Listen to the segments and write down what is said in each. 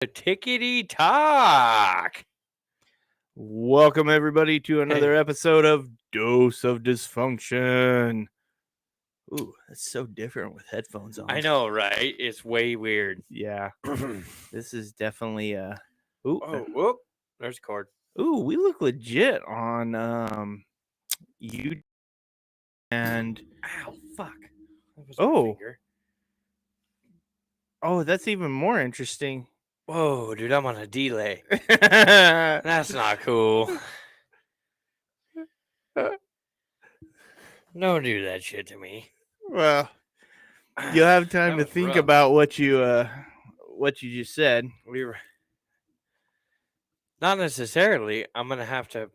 The Tickety Talk. Welcome, everybody, to another episode of Dose of Dysfunction. Ooh, that's so different with headphones on. I know, right? It's way weird. Yeah, this is definitely Whoop. There's a cord. Ooh, we look legit on YouTube. And ow, fuck. That was Oh. my finger. Oh, that's even more interesting. Whoa, dude, I'm on a delay. That's not cool. Don't do that shit to me. Well, you'll have time to think about what you just said. Not necessarily. I'm gonna have to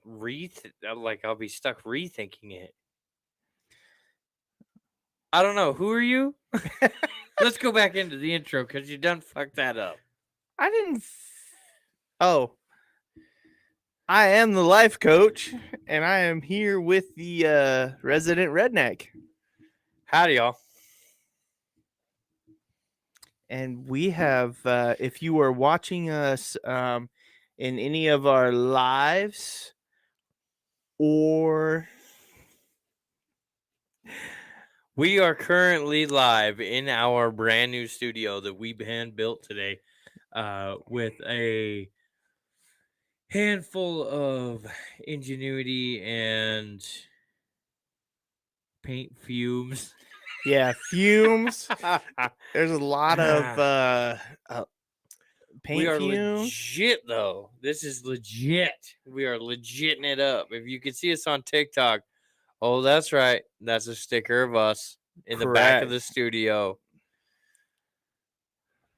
I'll be stuck rethinking it. I don't know. Who are you? Let's go back into the intro because you done fucked that up. I didn't. I am the life coach, and I am here with the resident redneck. Howdy, y'all. And we have, if you are watching us in any of our lives, or we are currently live in our brand new studio that we hand built today, with a handful of ingenuity and paint fumes. Yeah, fumes. There's a lot of paint fumes. We are legit, though. This is legit. We are legitting it up. If you can see us on TikTok, oh, that's right. That's a sticker of us in the back of the studio.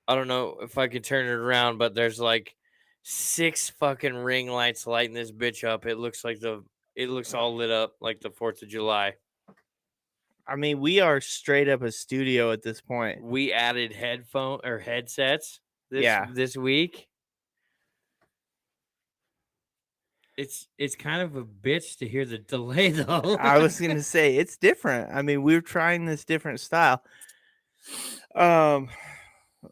I don't know if I can turn it around, but there's like 6 fucking ring lights lighting this bitch up. It looks all lit up like the 4th of July. I mean, we are straight up a studio at this point. We added headsets this week. It's kind of a bitch to hear the delay, though. I was gonna say it's different. I mean, we're trying this different style.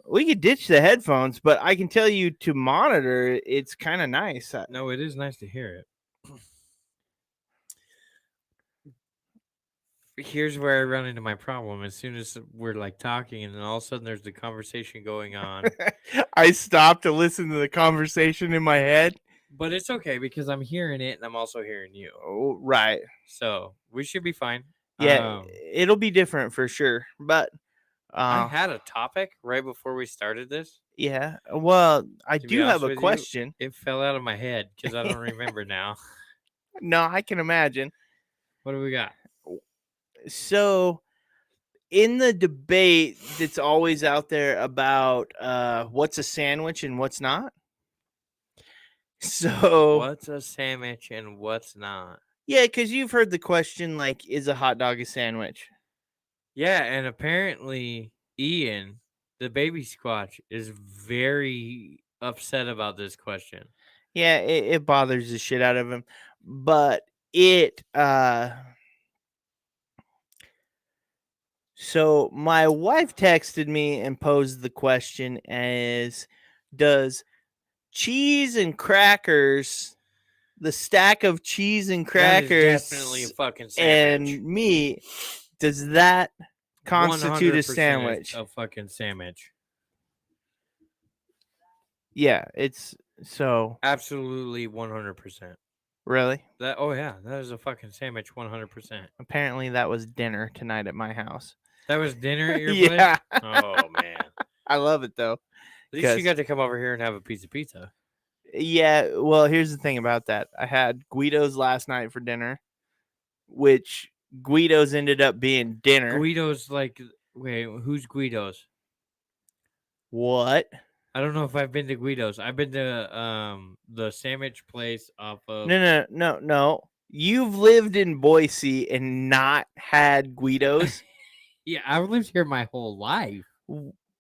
We could ditch the headphones, but I can tell you to monitor, it's kind of nice. No, it is nice to hear it. Here's where I run into my problem. As soon as we're like talking, and then all of a sudden there's the conversation going on. I stopped to listen to the conversation in my head. But it's okay because I'm hearing it and I'm also hearing you. Oh, right. So we should be fine. Yeah, it'll be different for sure. But I had a topic right before we started this. Yeah. Well, I do have a question. It fell out of my head because I don't remember now. No, I can imagine. What do we got? So, in the debate that's always out there about what's a sandwich and what's not. So, what's a sandwich and what's not? Yeah, because you've heard the question, like, is a hot dog a sandwich? Yeah, and apparently Ian, the baby squatch, is very upset about this question. Yeah, it bothers the shit out of him. But so my wife texted me and posed the question as, does cheese and crackers, the stack of cheese and crackers definitely a fucking sandwich, and meat, does that constitute a sandwich? A fucking sandwich. Yeah, it's so absolutely 100%. Really? That is a fucking sandwich 100%. Apparently that was dinner tonight at my house. That was dinner at your place? Oh man. I love it though. At least you got to come over here and have a piece of pizza. Yeah, well, here's the thing about that. I had Guido's last night for dinner, which Guido's ended up being dinner. Guido's wait, who's Guido's? What? I don't know if I've been to Guido's. I've been to the sandwich place off of No. You've lived in Boise and not had Guido's? Yeah, I've lived here my whole life.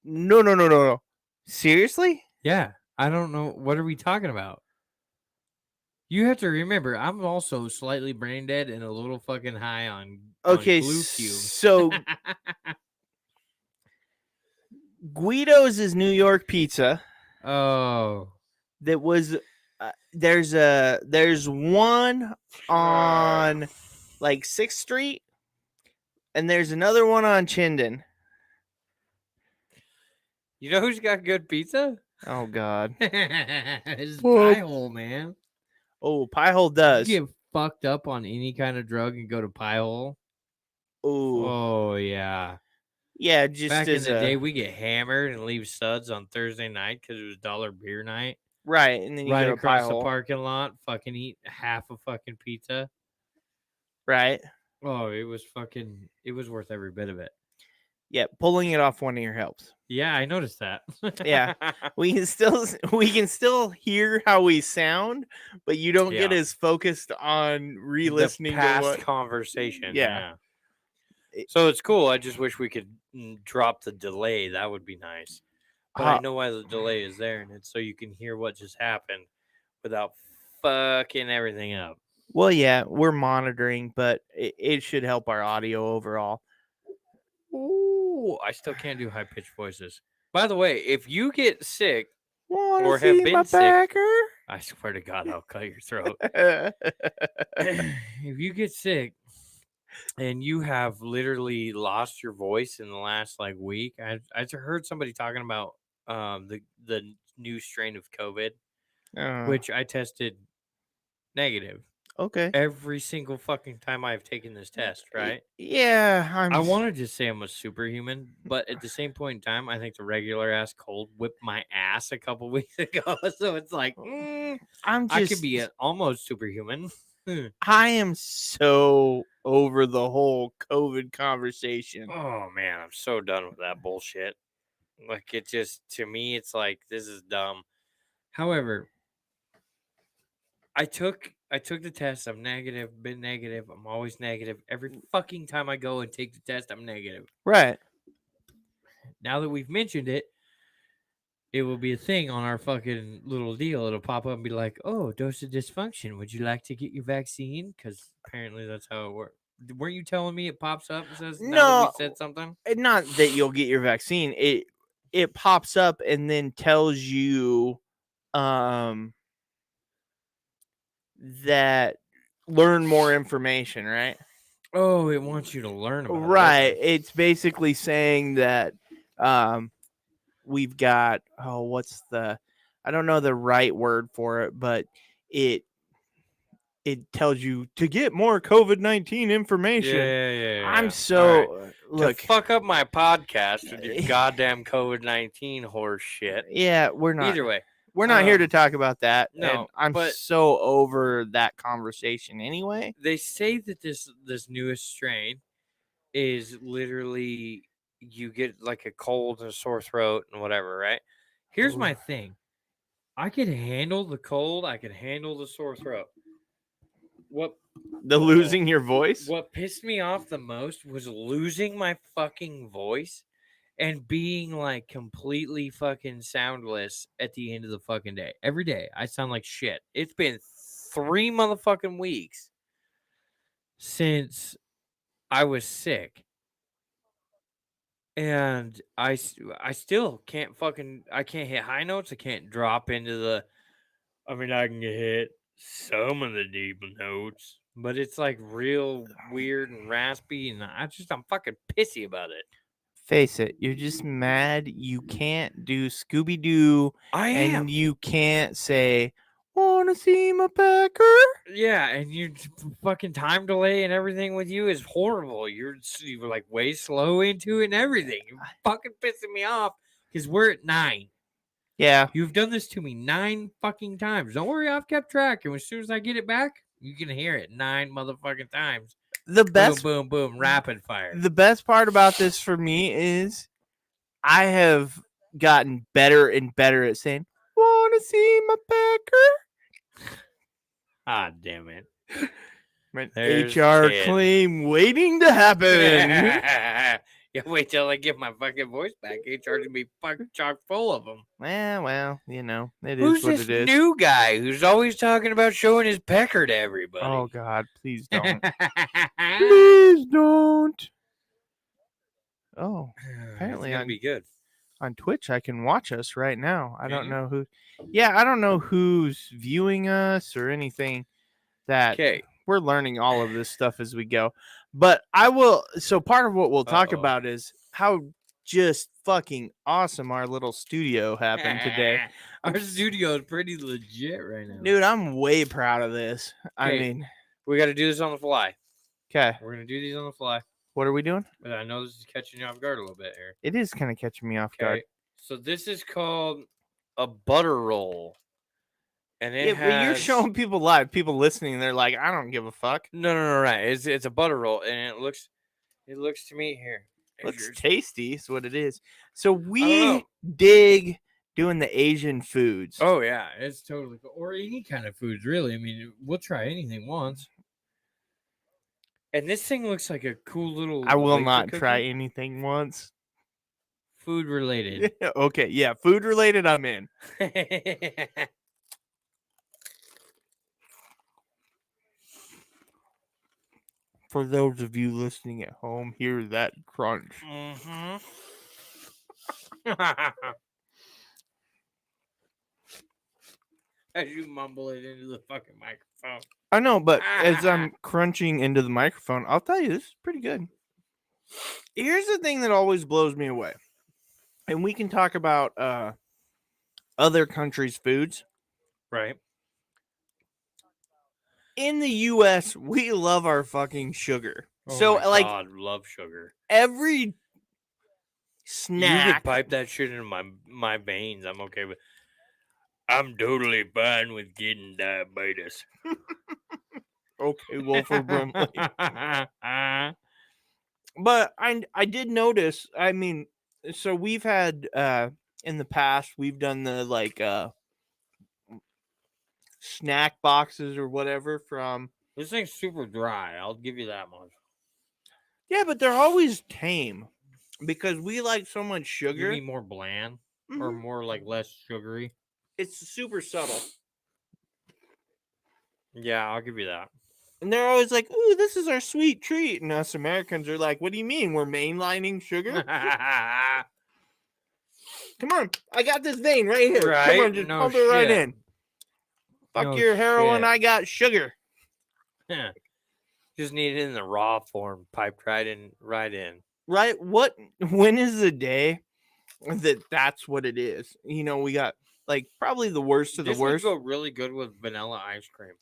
No. Seriously? Yeah. I don't know. What are we talking about? You have to remember, I'm also slightly brain dead and a little fucking high on glue fumes. So Guido's is New York pizza. Oh. that was there's one on like 6th Street, and there's another one on Chinden. You know who's got good pizza? Oh God. It's Pie Hole, man. Oh, Pie Hole You does. get fucked up on any kind of drug and go to Pie Hole. Oh, Oh yeah. yeah. Just Back in as the a day, we get hammered and leave suds on Thursday night because it was $1 beer night. right, and then you Right go to Pie across the Hole. parking lot, fucking eat half a fucking pizza. Right. Oh, it was worth every bit of it. Yeah, pulling it off one ear helps. Yeah, I noticed that. Yeah. We can still hear how we sound, but you don't get Yeah. as focused on The re-listening to past what. conversation. Yeah. Yeah. So it's cool. I just wish we could drop the delay. That would be nice. But I know why the delay is there, and it's so you can hear what just happened without fucking everything up. Well, yeah, we're monitoring, but it should help our audio overall. Ooh, I still can't do high pitched voices. By the way, if you get sick Wanna or see have my been sick, packer? I swear to God, I'll cut your throat. If you get sick and you have literally lost your voice in the last like week, I heard somebody talking about the new strain of COVID, which I tested negative Okay. every single fucking time I've taken this test, right? Yeah, I wanted to say I'm a superhuman, but at the same point in time, I think the regular ass cold whipped my ass a couple weeks ago. So it's like, I could be almost superhuman. I am so over the whole COVID conversation. Oh man, I'm so done with that bullshit. Like it just to me, it's like this is dumb. However, I took the test. I'm negative. Been negative. I'm always negative. Every fucking time I go and take the test, I'm negative. Right. Now that we've mentioned it, it will be a thing on our fucking little deal. It'll pop up and be like, "Oh, dose of dysfunction. Would you like to get your vaccine?" Because apparently that's how it works. Weren't you telling me it pops up and says now that we said something? Not that you'll get your vaccine. It pops up and then tells you that learn more information, right? Oh, it wants you to learn about Right. it. Okay. It's basically saying that we've got I don't know the right word for it, but it tells you to get more COVID-19 information. Yeah. I'm so right. Look, to fuck up my podcast with your goddamn COVID-19 horse shit. Yeah, we're not. Either way, we're not here to talk about that. No, and I'm so over that conversation anyway. They say that this newest strain is literally you get like a cold and a sore throat and whatever, right? Here's my thing. I could handle the cold, I could handle the sore throat. Losing your voice? What pissed me off the most was losing my fucking voice and being like completely fucking soundless at the end of the fucking day. Every day I sound like shit. It's been 3 motherfucking weeks since I was sick. And I still can't I can't hit high notes. I can't drop into the I mean, I can hit some of the deep notes, but it's like real weird and raspy, and I'm fucking pissy about it. Face it, you're just mad you can't do Scooby-Doo. I am. And you can't say, "Wanna see my packer?" Yeah, and your fucking time delay and everything with you is horrible. You're like way slow into it and everything. You're fucking pissing me off because we're at 9. Yeah. You've done this to me 9 fucking times. Don't worry, I've kept track. And as soon as I get it back, you can hear it 9 motherfucking times. The best boom, rapid fire. The best part about this for me is I have gotten better and better at saying, "Wanna see my packer?" Ah, damn it. There's HR claim waiting to happen. Yeah, wait till I get my fucking voice back. HR gonna be fucking chock full of them. Well, it Who's is what this it is. new guy who's always talking about showing his pecker to everybody? Oh God, please don't. Please don't. Oh, apparently it's gonna be good. on Twitch, I can watch us right now. I Can don't you? know who. Yeah, I don't know who's viewing us or anything. That Okay. we're learning all of this stuff as we go. But I will. So part of what we'll talk Uh-oh. about is how just fucking awesome our little studio happened today. Our studio is pretty legit right now. Dude, I'm way proud of this. I Okay. mean, We got to do this on the fly. okay, We're going to do these on the fly. what are we doing? But I know this is catching you off guard a little bit here. It is kind of catching me off guard. Okay. So this is called a butter roll. And it Yeah, but you're has... showing people live, people listening, they're like, I don't give a fuck. No, right. It's a butter roll, and it looks to me here. Looks tasty, is what it is. So I don't know. we dig doing the Asian foods. Oh yeah, it's totally cool. Or any kind of foods, really. I mean, we'll try anything once. And this thing looks like a cool little. I will wafer not cookie. try anything once. Food related. Okay, yeah, food related, I'm in. For those of you listening at home, hear that crunch. Mm-hmm. As you mumble it into the fucking microphone. I know, but as I'm crunching into the microphone, I'll tell you, this is pretty good. Here's the thing that always blows me away. And we can talk about other countries' foods. Right. In the U.S., we love our fucking sugar. Oh So, my like, God, love sugar. every snack. You could pipe that shit into my veins. I'm okay with. I'm totally fine with getting diabetes. Okay, Wilford Brimley. But I did notice. I mean, so we've had in the past we've done the like snack boxes or whatever from. This thing's super dry. I'll give you that much. Yeah, but they're always tame because we like so much sugar. You mean more bland or more like less sugary? It's super subtle. Yeah, I'll give you that. And they're always like, "Ooh, this is our sweet treat," and us Americans are like, "What do you mean? We're mainlining sugar? Come on, I got this vein right here. Right? Come on, just No pump it right shit. in. Fuck No your heroin, shit. I got sugar." Just need it in the raw form, piped right in. Right? When is the day that's what it is? You know, we got like probably the worst of the This would worst. go really good with vanilla ice cream.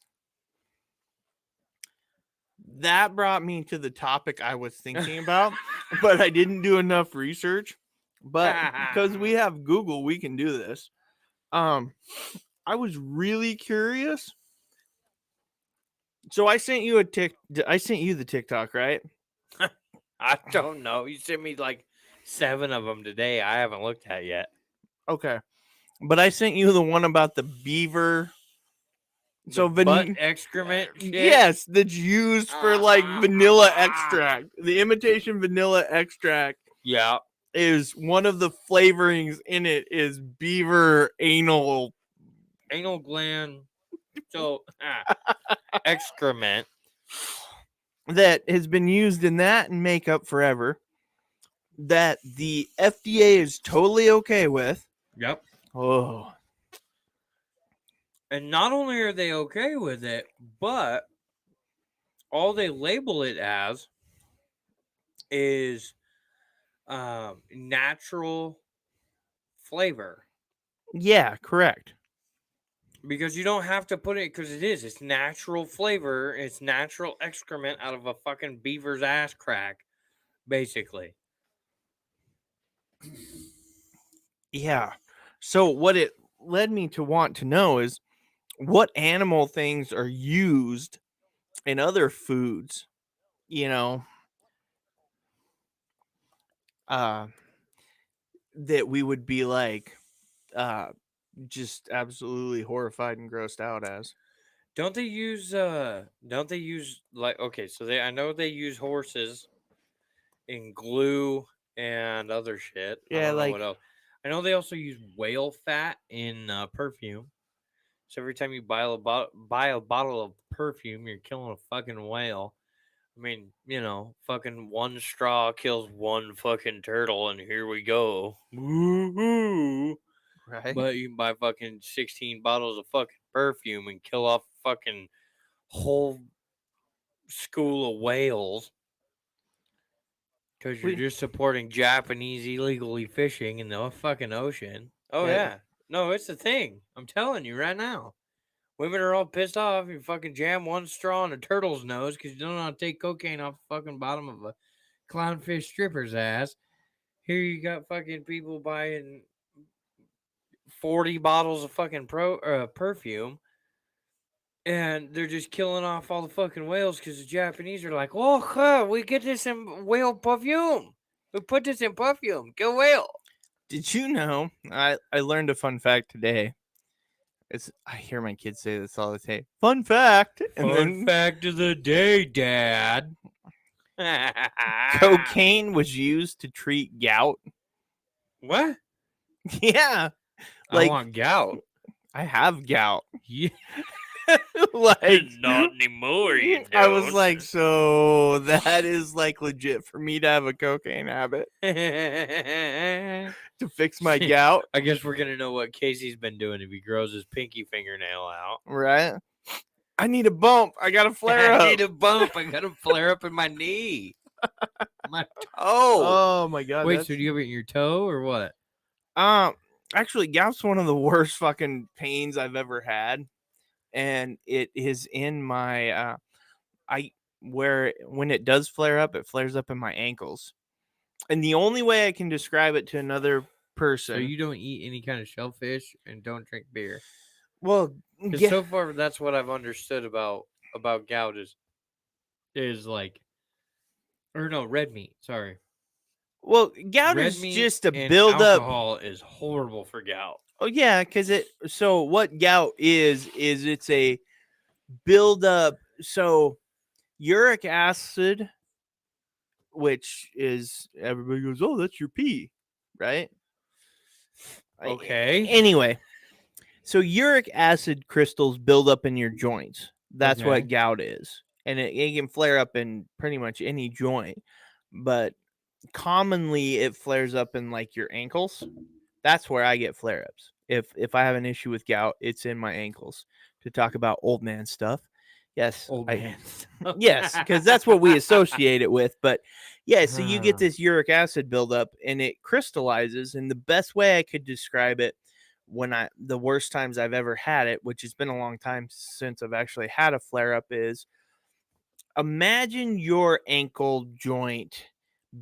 That brought me to the topic I was thinking about, but I didn't do enough research. But because we have Google, we can do this. I was really curious. So I sent you the TikTok, right? I don't know. You sent me like 7 of them today. I haven't looked at yet. Okay. But I sent you the one about the beaver. So butt excrement shit? Yes, that's used for like vanilla extract. The imitation vanilla extract. Yeah. Is one of the flavorings in it is beaver anal gland. So excrement that has been used in that and makeup forever. That the FDA is totally okay with. Yep. Oh. And not only are they okay with it, but all they label it as is natural flavor. Yeah, correct. Because you don't have to put it, because it's natural flavor. It's natural excrement out of a fucking beaver's ass crack, basically. Yeah. So what it led me to want to know is what animal things are used in other foods, you know, that we would be like just absolutely horrified and grossed out as. Don't they use like, okay, so I know they use horses in glue and other shit. I Yeah, don't know like what else. I know they also use whale fat in perfume. So every time you buy a bottle of perfume, you're killing a fucking whale. I mean, fucking one straw kills one fucking turtle, and here we go. Woo-hoo. Right? But you can buy fucking 16 bottles of fucking perfume and kill off fucking whole school of whales because you're We just supporting Japanese illegally fishing in the fucking ocean. Oh, that yeah. No, it's a thing. I'm telling you right now. Women are all pissed off. You fucking jam one straw in a turtle's nose because you don't know how to take cocaine off the fucking bottom of a clownfish stripper's ass. Here you got fucking people buying 40 bottles of fucking perfume, and they're just killing off all the fucking whales because the Japanese are like, oh, huh, we get this in whale perfume. We put this in perfume. Kill whale. Did you know? I learned a fun fact today. I hear my kids say this all the time. Fun fact, and Fun then fact of the day, Dad. cocaine was used to treat gout. What? Yeah, I like want gout. I have gout. Yeah. Like Not anymore, you I was don't. like, so that is like legit for me to have a cocaine habit I to fix my gout, guess we're gonna know what Casey's been doing if he grows his pinky fingernail out. right? I need a bump. I got a flare I up. need a bump. I got a flare up in my knee. My toe. Oh my god. Wait, so do you have it in your toe or what? Actually, gout's one of the worst fucking pains I've ever had, and it is in my I where when it does flare up, it flares up in my ankles. And the only way I can describe it to another So person, you don't eat any kind of shellfish and don't drink beer. well, Because yeah, so far that's what I've understood about gout is like, or no, red meat. Sorry, well, gout red is meat just a and buildup. alcohol is horrible for gout. Oh yeah, because it. So what gout is it's a buildup. So uric acid, which is everybody goes, oh, that's your pee, right? Okay. Anyway, so uric acid crystals build up in your joints. That's Okay. what gout is. And it can flare up in pretty much any joint. But commonly it flares up in like your ankles. That's where I get flare ups. If I have an issue with gout, it's in my ankles. To talk about old man stuff. Yes. Old man. Yes, because that's what we associate it with. But yeah, so you get this uric acid buildup and it crystallizes. And the best way I could describe it the worst times I've ever had it, which has been a long time since I've actually had a flare up, is imagine your ankle joint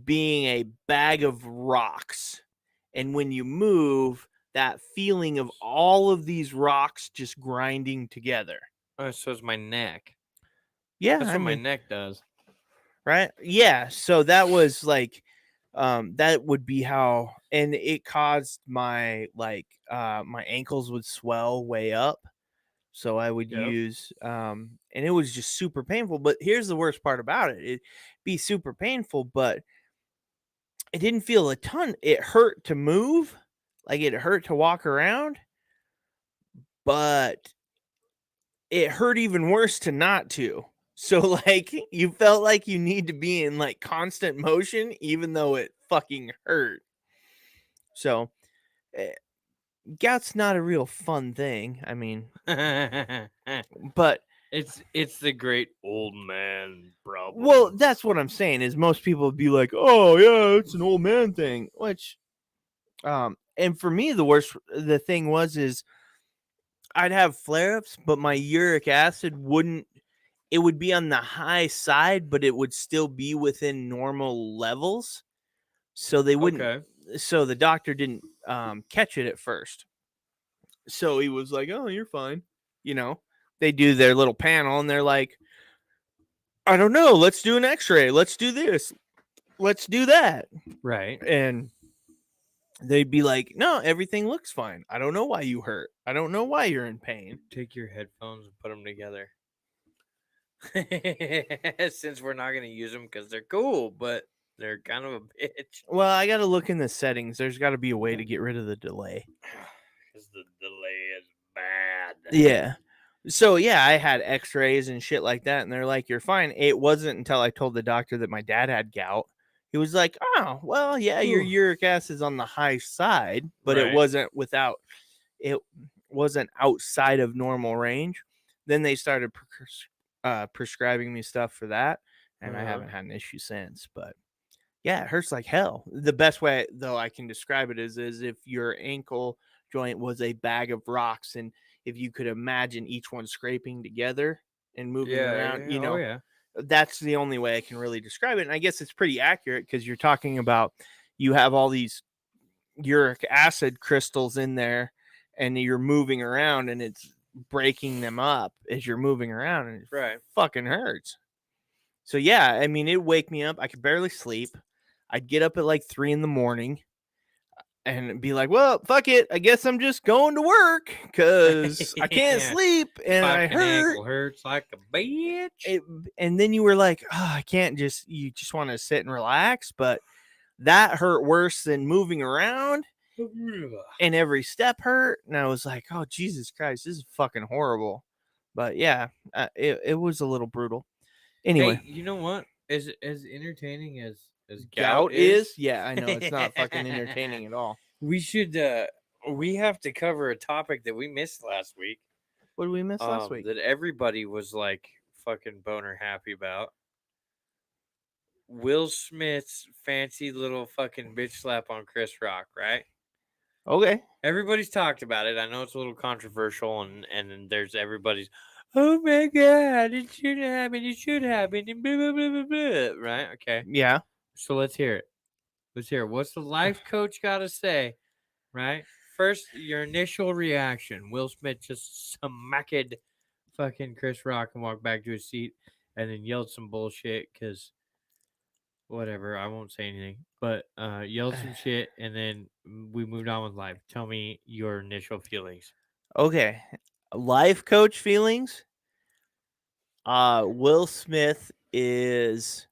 being a bag of rocks. And when you move, that feeling of all of these rocks just grinding together. Oh, so it's my neck. Yeah, That's I what my mean, neck does. right? Yeah, so that was like that would be how, and it caused my my ankles would swell way up. So I would Yep. use and it was just super painful. But here's the worst part about it. It'd be super painful, but it didn't feel a ton. It hurt to move, like it hurt to walk around, but it hurt even worse to not to. So like you felt like you need to be in like constant motion even though it fucking hurt. So eh, gout's not a real fun thing. I mean, but it's the great old man problem. well, that's what I'm saying is most people would be like, "Oh, yeah, it's an old man thing," which and for me the thing was is I'd have flare-ups, but my uric acid wouldn't it would be on the high side, but it would still be within normal levels. So they wouldn't Okay. so the doctor didn't catch it at first. So he was like, "Oh, you're fine." You know, they do their little panel and they're like, "I don't know, let's do an x-ray. Let's do this. Let's do that." Right. And they'd be like, "No, everything looks fine. I don't know why you hurt. I don't know why you're in pain." Take your headphones and put them together. Since we're not going to use them because they're cool, but they're kind of a bitch. Well, I got to look in the settings. There's got to be a way to get rid of the delay. Because the delay is bad. Yeah. So yeah, I had X-rays and shit like that, and they're like, "You're fine." It wasn't until I told the doctor that my dad had gout. He was like, "Oh, well, yeah, your Whew. uric acid is on the high side, but it Right. wasn't outside of normal range." Then they started prescribing me stuff for that, and I Uh-huh. haven't had an issue since. But yeah, it hurts like hell. The best way though I can describe it is if your ankle joint was a bag of rocks, and if you could imagine each one scraping together and moving Yeah, around, yeah. Oh yeah. that's the only way I can really describe it. And I guess it's pretty accurate because you're talking about you have all these uric acid crystals in there and you're moving around and it's breaking them up as you're moving around and it Right. fucking hurts. So yeah, I mean, it'd wake me up. I could barely sleep. I'd get up at like 3 in the morning and be like, well, fuck it. I guess I'm just going to work because I can't Yeah. sleep and I Fucking hurt. ankle hurts like a bitch. It, and then you were like, oh, I can't just, you just want to sit and relax. But that hurt worse than moving around and every step hurt. And I was like, oh, Jesus Christ, this is fucking horrible. But yeah, it was a little brutal. Anyway, Hey, you know what? As entertaining as gout gout is, is, yeah, I know it's not fucking entertaining at all. we have to cover a topic that we missed last week. What did we miss last week? That everybody was like fucking boner happy about. Will Smith's fancy little fucking bitch slap on Chris Rock, right? Okay. Everybody's talked about it. I know it's a little controversial, and then there's everybody's, oh my god, it should happen, and blah blah blah blah blah. Right? Okay. Yeah. So let's hear it. Let's hear it. What's the life coach got to say? Right? First, your initial reaction. Will Smith just smacked fucking Chris Rock and walked back to his seat, and then yelled some bullshit because whatever. I won't say anything, but yelled some shit, and then we moved on with life. Tell me your initial feelings. Okay. Life coach feelings. Will Smith is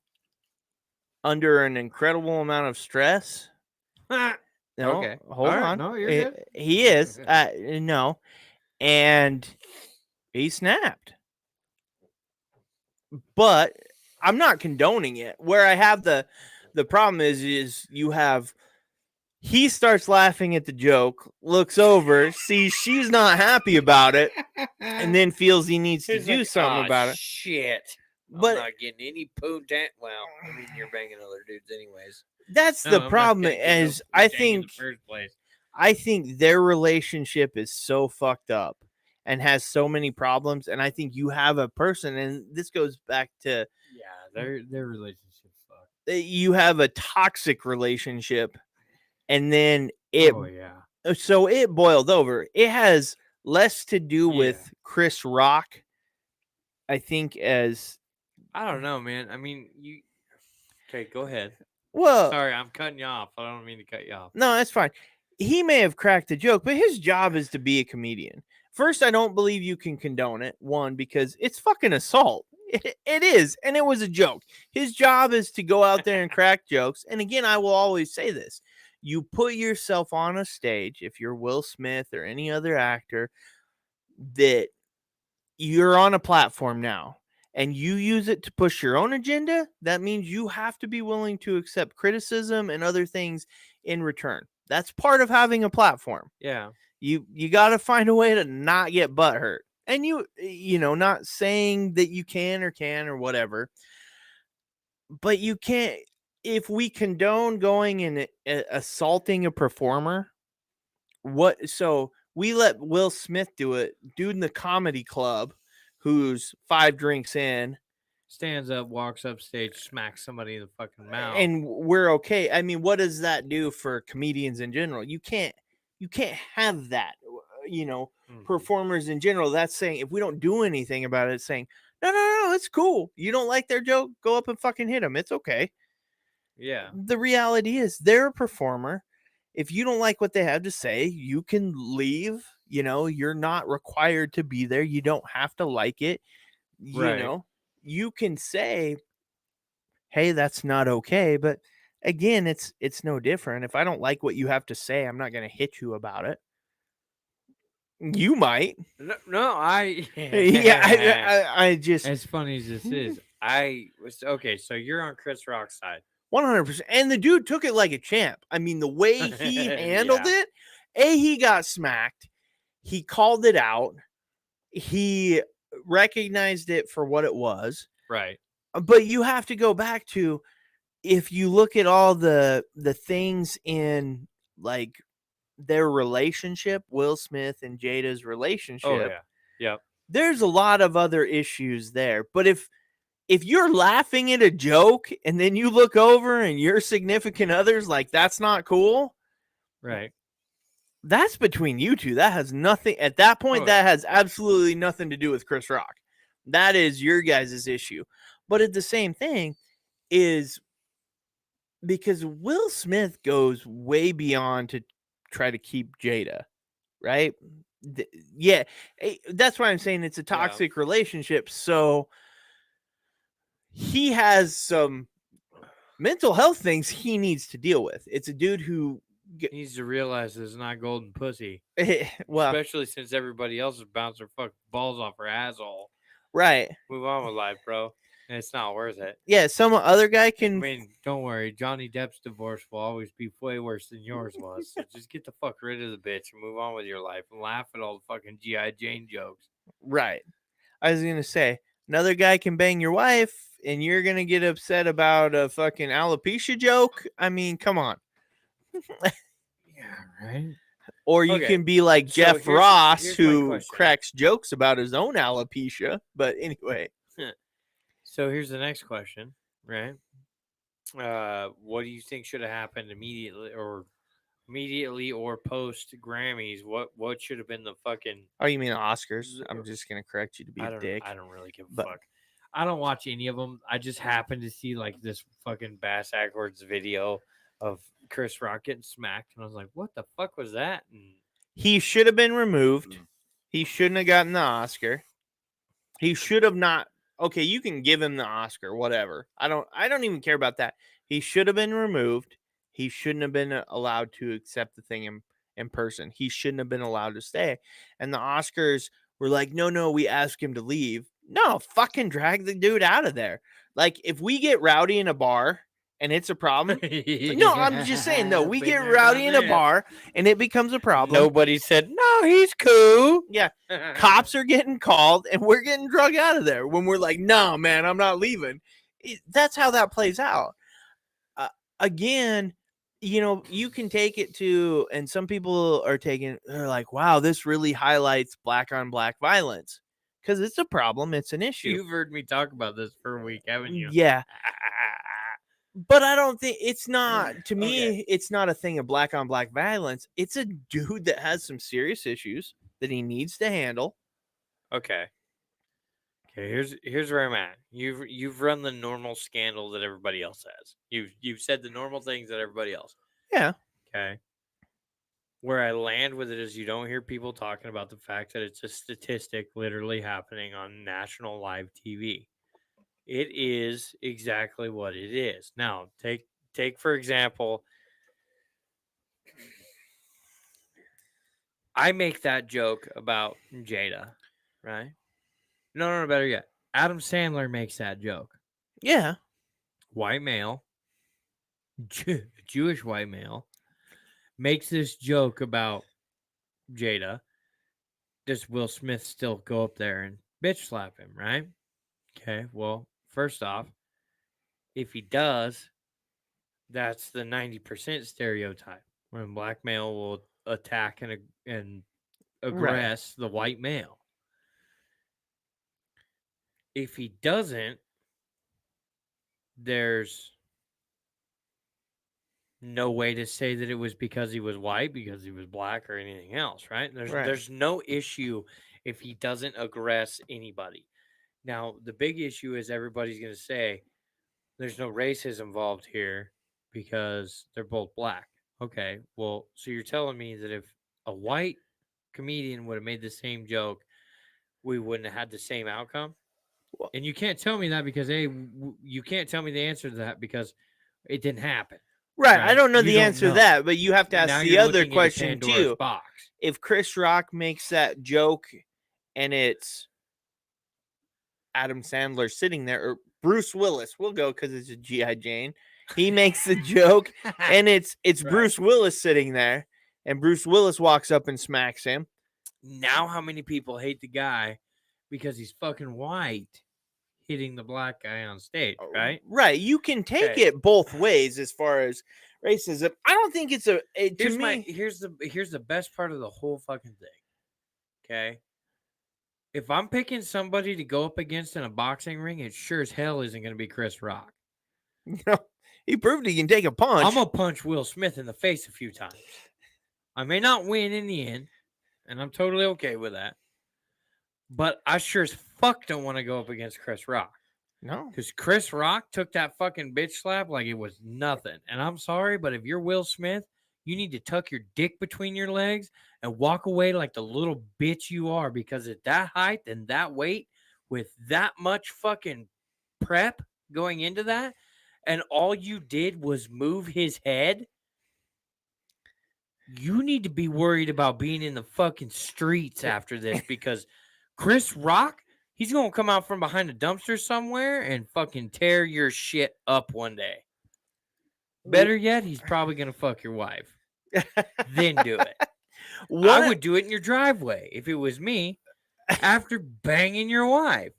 under an incredible amount of stress. No, Okay. All hold right. on. No, you're good. He is. No. And he snapped. But I'm not condoning it. Where I have the problem is you have he starts laughing at the joke, looks over, sees she's not happy about it, and then feels he needs to He's do like, something about it. shit. I'm But not getting any poontang. Well, I mean, you're banging other dudes anyways. that's No, the I'm not problem gonna get no is I poontang in the think first place. their relationship is so fucked up and has so many problems. And I think you have a person, and this goes back to Yeah, their relationship's fucked. you have a toxic relationship, and then Oh yeah. it boiled over. It has less to do Yeah. with Chris Rock, I think, as I don't know, man. I mean, you. Okay, go ahead. well, Sorry, I'm cutting you off. I don't mean to cut you off. no, that's fine. He may have cracked a joke, but his job is to be a comedian. First, I don't believe you can condone it. One, because it's fucking assault. It is, and it was a joke. His job is to go out there and crack jokes. And again, I will always say this. You put yourself on a stage, if you're Will Smith or any other actor, that you're on a platform now and you use it to push your own agenda, that means you have to be willing to accept criticism and other things in return. That's part of having a platform. Yeah. You got to find a way to not get butt hurt. And not saying that you can or whatever, but you can't. If we condone going and assaulting a performer, so we let Will Smith do it, dude in the comedy club who's 5 drinks in, Stands up, walks up stage, smacks somebody in the fucking mouth. and we're okay. I mean, what does that do for comedians in general? You can't have that, performers in general. That's saying if we don't do anything about it, it's saying, no, it's cool. You don't like their joke, go up and fucking hit them. It's okay. Yeah. The reality is they're a performer. If you don't like what they have to say, you can leave. You're not required to be there. You don't have to like it. Right. You can say, hey, that's not okay. But again, it's no different. If I don't like what you have to say, I'm not going to hit you about it. You might. No, Yeah, I just as funny as this is, I was okay. So you're on Chris Rock's side. 100%. And the dude took it like a champ. I mean, the way he handled Yeah. it, he got smacked. He called it out. He recognized it for what it was. Right. But you have to go back to, if you look at all the things in like their relationship, Will Smith and Jada's Oh relationship, yeah. Yep. there's a lot of other issues there. But if you're laughing at a joke and then you look over and your significant other's like, that's not cool, Right. that's between you two. That has nothing at that point. Oh, That yeah. has absolutely nothing to do with Chris Rock. That is your guys' issue. But at the same thing is, because Will Smith goes way beyond to try to keep Jada, right? Yeah, that's why I'm saying it's a Yeah. toxic relationship. So he has some mental health things he needs to deal with. It's a dude who, He needs to realize it's not golden pussy, well, especially since everybody else is bouncing their fucking balls off her asshole. right. Move on with life, bro. It's not worth it. Yeah, some other guy I can. mean, don't worry. Johnny Depp's divorce will always be way worse than yours was. So just get the fuck rid of the bitch and move on with your life and laugh at all the fucking G.I. Jane jokes. Right. I was gonna say, another guy can bang your wife, and you're gonna get upset about a fucking alopecia joke. I mean, come on. Yeah, right. Or you Okay, can be like so Jeff here's- Ross, here's my who question. cracks jokes about his own alopecia. But anyway, So here's the next question, right? What do you think should have happened immediately or post Grammys? What should have been the fucking? oh, you mean Oscars? I'm just gonna correct you to be a dick. I don't really give a but- fuck. I don't watch any of them. I just happened to see like this fucking Bass Ackwards video of Chris Rock getting smacked, and I was like, "What the fuck was that?" And He should have been removed. He shouldn't have gotten the Oscar. He should have not. Okay, you can give him the Oscar, whatever. I don't even care about that. He should have been removed. He shouldn't have been allowed to accept the thing in person. He shouldn't have been allowed to stay. And the Oscars were like, no, we asked him to leave. No, fucking drag the dude out of there. Like, if we get rowdy in a bar and it's a problem. No, I'm just saying, though, we Been get there, rowdy done in a that. bar and it becomes a problem. Nobody said no. He's cool. Yeah. Cops are getting called and we're getting drug out of there when we're like, no, man, I'm not leaving. That's how that plays out. Again, you can take it to, and some people they're like, wow, this really highlights black on black violence, because it's a problem. It's an issue. You've heard me talk about this for a week, haven't you? Yeah. But I don't think it's not, to me, Okay. it's not a thing of black on black violence. It's a dude that has some serious issues that he needs to handle. Okay. Here's where I'm at. You've run the normal scandal that everybody else has. You've said the normal things that everybody else. Yeah. Okay. Where I land with it is you don't hear people talking about the fact that it's a statistic literally happening on national live TV. It is exactly what it is. Now, take for example, I make that joke about Jada, right? No, better yet. Adam Sandler makes that joke. Yeah. White male, Jewish white male, makes this joke about Jada. Does Will Smith still go up there and bitch slap him, right? Okay, well, first off, if he does, that's the 90% stereotype when black male will attack and aggress the white male. If he doesn't, there's no way to say that it was because he was white, because he was black, or anything else, right? There's no issue if he doesn't aggress anybody. Now, the big issue is everybody's going to say there's no racism involved here because they're both black. Okay, well, so you're telling me that if a white comedian would have made the same joke, we wouldn't have had the same outcome? Well, And you can't tell me that because you can't tell me the answer to that because it didn't happen. Right. I right? don't know You the don't answer to know. that, but you have to ask Now the you're other looking into question Pandora's too. box. If Chris Rock makes that joke and it's Adam Sandler sitting there, or Bruce Willis, we'll go because it's a G.I. Jane. He makes the joke and it's Right. Bruce Willis sitting there, and Bruce Willis walks up and smacks him. Now, how many people hate the guy because he's fucking white hitting the black guy on stage, right? Right. You can take Okay. it both ways as far as racism. I don't think it's to me. Here's the best part of the whole fucking thing. Okay. If I'm picking somebody to go up against in a boxing ring, it sure as hell isn't going to be Chris Rock. He proved he can take a punch. I'm going to punch Will Smith in the face a few times. I may not win in the end, and I'm totally okay with that. But I sure as fuck don't want to go up against Chris Rock. No. Because Chris Rock took that fucking bitch slap like it was nothing. And I'm sorry, but if you're Will Smith, you need to tuck your dick between your legs and walk away like the little bitch you are. Because at that height and that weight, with that much fucking prep going into that, and all you did was move his head, you need to be worried about being in the fucking streets after this. Because Chris Rock, he's going to come out from behind a dumpster somewhere and fucking tear your shit up one day. Better yet, he's probably going to fuck your wife. Then do it. I would do it in your driveway if it was me after banging your wife.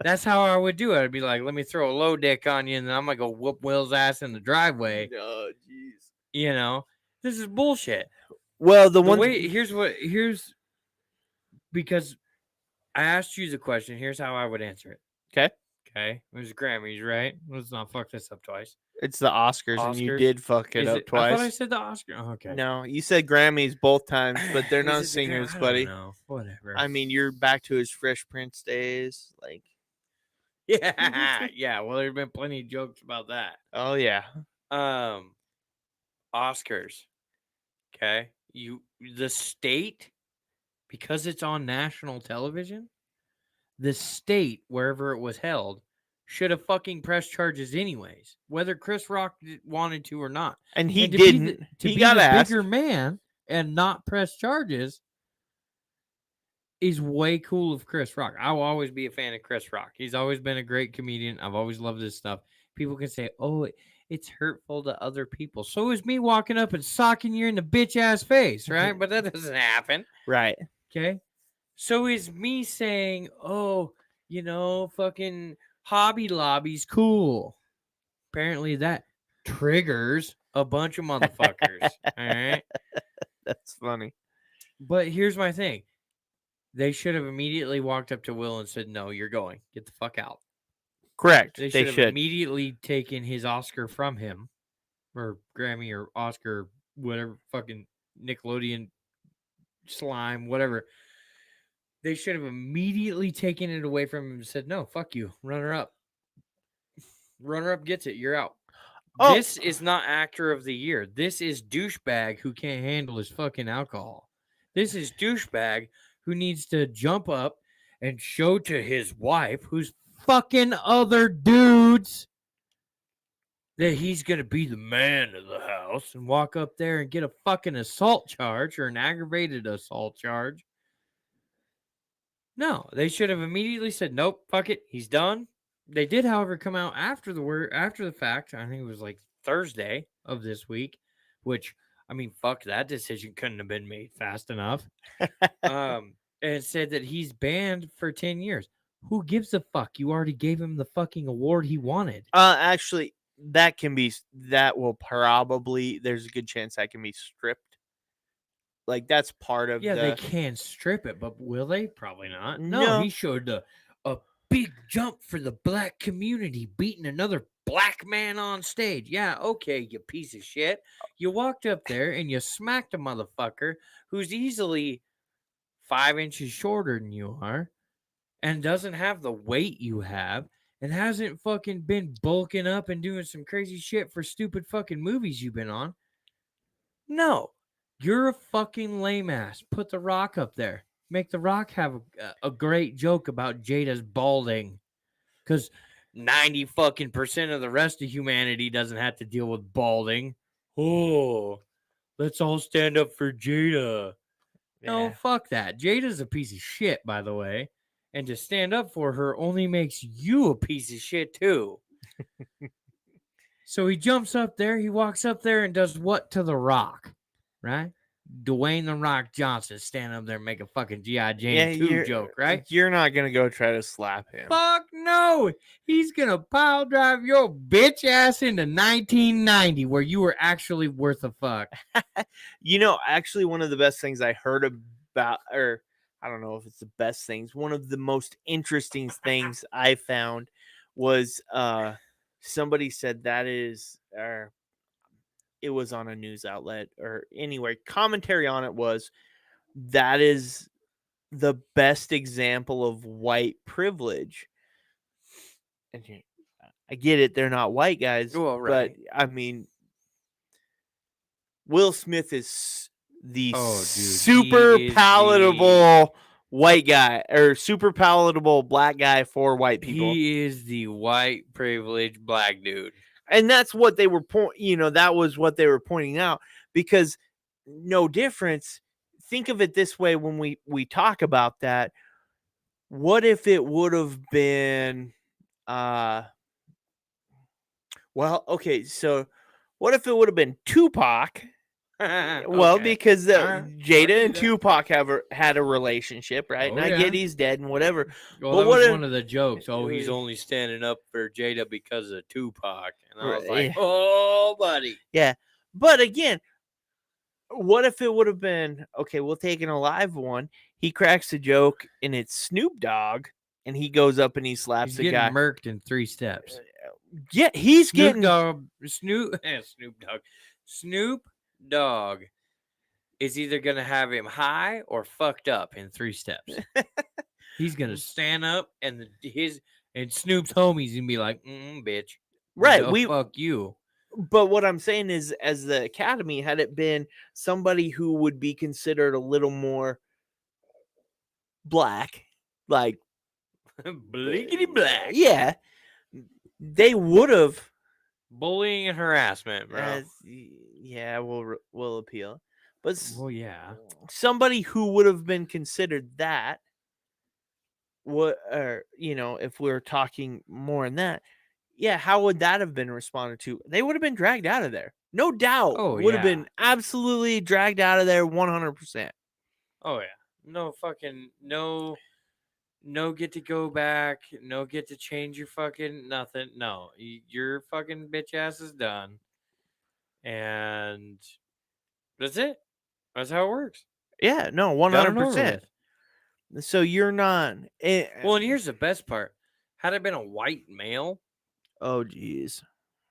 That's how I would do it. I'd be like, let me throw a low dick on you, and then I'm going to go whoop Will's ass in the driveway. Oh, jeez. You know, this is bullshit. Well, here's because I asked you the question. Here's how I would answer it. Okay. Okay. It was Grammys, right? Let's not fuck this up twice. It's the Oscars, and you did fuck it up twice. I thought I said the Oscar. Oh, okay. No, you said Grammys both times, but they're not singers, buddy. No, whatever. I mean, you're back to his Fresh Prince days, like. Yeah, yeah. Well, there's been plenty of jokes about that. Oh yeah. Oscars. Okay, the state, because it's on national television, the state wherever it was held should have fucking pressed charges anyways, whether Chris Rock wanted to or not. And he didn't. He got a bigger man and not press charges is way cool of Chris Rock. I will always be a fan of Chris Rock. He's always been a great comedian. I've always loved his stuff. People can say, oh, it's hurtful to other people. So is me walking up and socking you in the bitch ass face, right? But that doesn't happen. Right. Okay. So is me saying, oh, fucking Hobby Lobby's cool. Apparently that triggers a bunch of motherfuckers. All right. That's funny. But here's my thing. They should have immediately walked up to Will and said, no, you're going. Get the fuck out. Correct. They should have immediately taken his Oscar from him, or Grammy or Oscar, whatever, fucking Nickelodeon slime, whatever. They should have immediately taken it away from him and said, no, fuck you. Runner up. Runner up gets it. You're out. Oh. This is not actor of the year. This is douchebag who can't handle his fucking alcohol. This is douchebag who needs to jump up and show to his wife, who's fucking other dudes, that he's going to be the man of the house and walk up there and get a fucking assault charge or an aggravated assault charge. No, they should have immediately said, nope, fuck it, he's done. They did, however, come out after the fact. I think it was like Thursday of this week, which, I mean, fuck, that decision couldn't have been made fast enough. And said that he's banned for 10 years. Who gives a fuck? You already gave him the fucking award he wanted. Actually, that will probably, there's a good chance that can be stripped. Like, that's part of they can strip it, but will they? Probably not. No. He showed a big jump for the black community, beating another black man on stage. Yeah, okay, you piece of shit. You walked up there and you smacked a motherfucker who's easily 5 inches shorter than you are and doesn't have the weight you have and hasn't fucking been bulking up and doing some crazy shit for stupid fucking movies you've been on. No, you're a fucking lame ass. Put The Rock up there. Make The Rock have a great joke about Jada's balding. Because 90 fucking percent of the rest of humanity doesn't have to deal with balding. Oh, let's all stand up for Jada. No, Yeah. fuck that. Jada's a piece of shit, by the way. And to stand up for her only makes you a piece of shit, too. So he jumps up there, he walks up there and does what to The Rock, right? Dwayne The Rock Johnson stand up there and make a fucking G.I. Yeah, Jane 2 joke, right? you're not gonna go try to slap him. Fuck no. He's going to pile drive your bitch ass into 1990 where you were actually worth a fuck. You know, actually, one of the best things I heard about, or I don't know if it's the best things, one of the most interesting things I found was somebody said that is, or it was on a news outlet, or anyway, commentary on it was that is the best example of white privilege. And I get it, they're not white guys, Well, but right. I mean, Will Smith is the Oh, dude, super he is palatable white guy, or super palatable black guy for white people. He is the white privileged black dude. And that's what they were that was what they were pointing out, because no difference. Think of it this way: when we talk about that, what if it would have been well, okay, so what if it would have been Tupac? Well, Okay. because All right. Jada and Tupac had a relationship, right? And Oh, I yeah. get he's dead and whatever. Well, But that what was if, one of the jokes. Oh, he's only standing up for Jada because of Tupac. And I was yeah, like, oh, buddy. yeah. But again, what if it would have been, okay, we'll take an alive one. He cracks a joke and it's Snoop Dogg, and he goes up and he slaps He's the getting guy. murked in 3 steps. Yeah, he's Snoop getting Dogg. Snoop Dogg is either going to have him high or fucked up in 3 steps. He's going to stand up and Snoop's homies going to be like, bitch. right. Fuck you. But what I'm saying is, as the Academy, had it been somebody who would be considered a little more black, like Blinkety black. yeah, they would have. Bullying and harassment, bro. Yeah, we'll appeal. But Well, yeah. somebody who would have been considered that, what, or if we're talking more in that, yeah, how would that have been responded to? They would have been dragged out of there, no doubt. Oh, would have yeah. been absolutely dragged out of there, 100%. Oh, yeah. No fucking, no get to go back. No get to change your fucking nothing. No, your fucking bitch ass is done. And that's it. That's how it works. Yeah, no, Done and over 100%. with. So you're not. Well, and here's the best part. Had it been a white male, Oh, geez.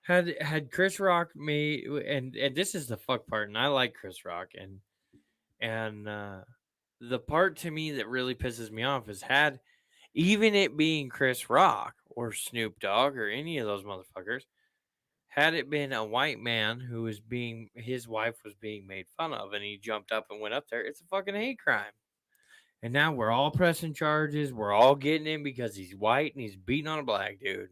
had Chris Rock made, and this is the fuck part, and I like Chris Rock, and the part to me that really pisses me off is, had even it being Chris Rock or Snoop Dogg or any of those motherfuckers, had it been a white man who was his wife was being made fun of, and he jumped up and went up there, it's a fucking hate crime. And now we're all pressing charges. We're all getting him because he's white and he's beating on a black dude.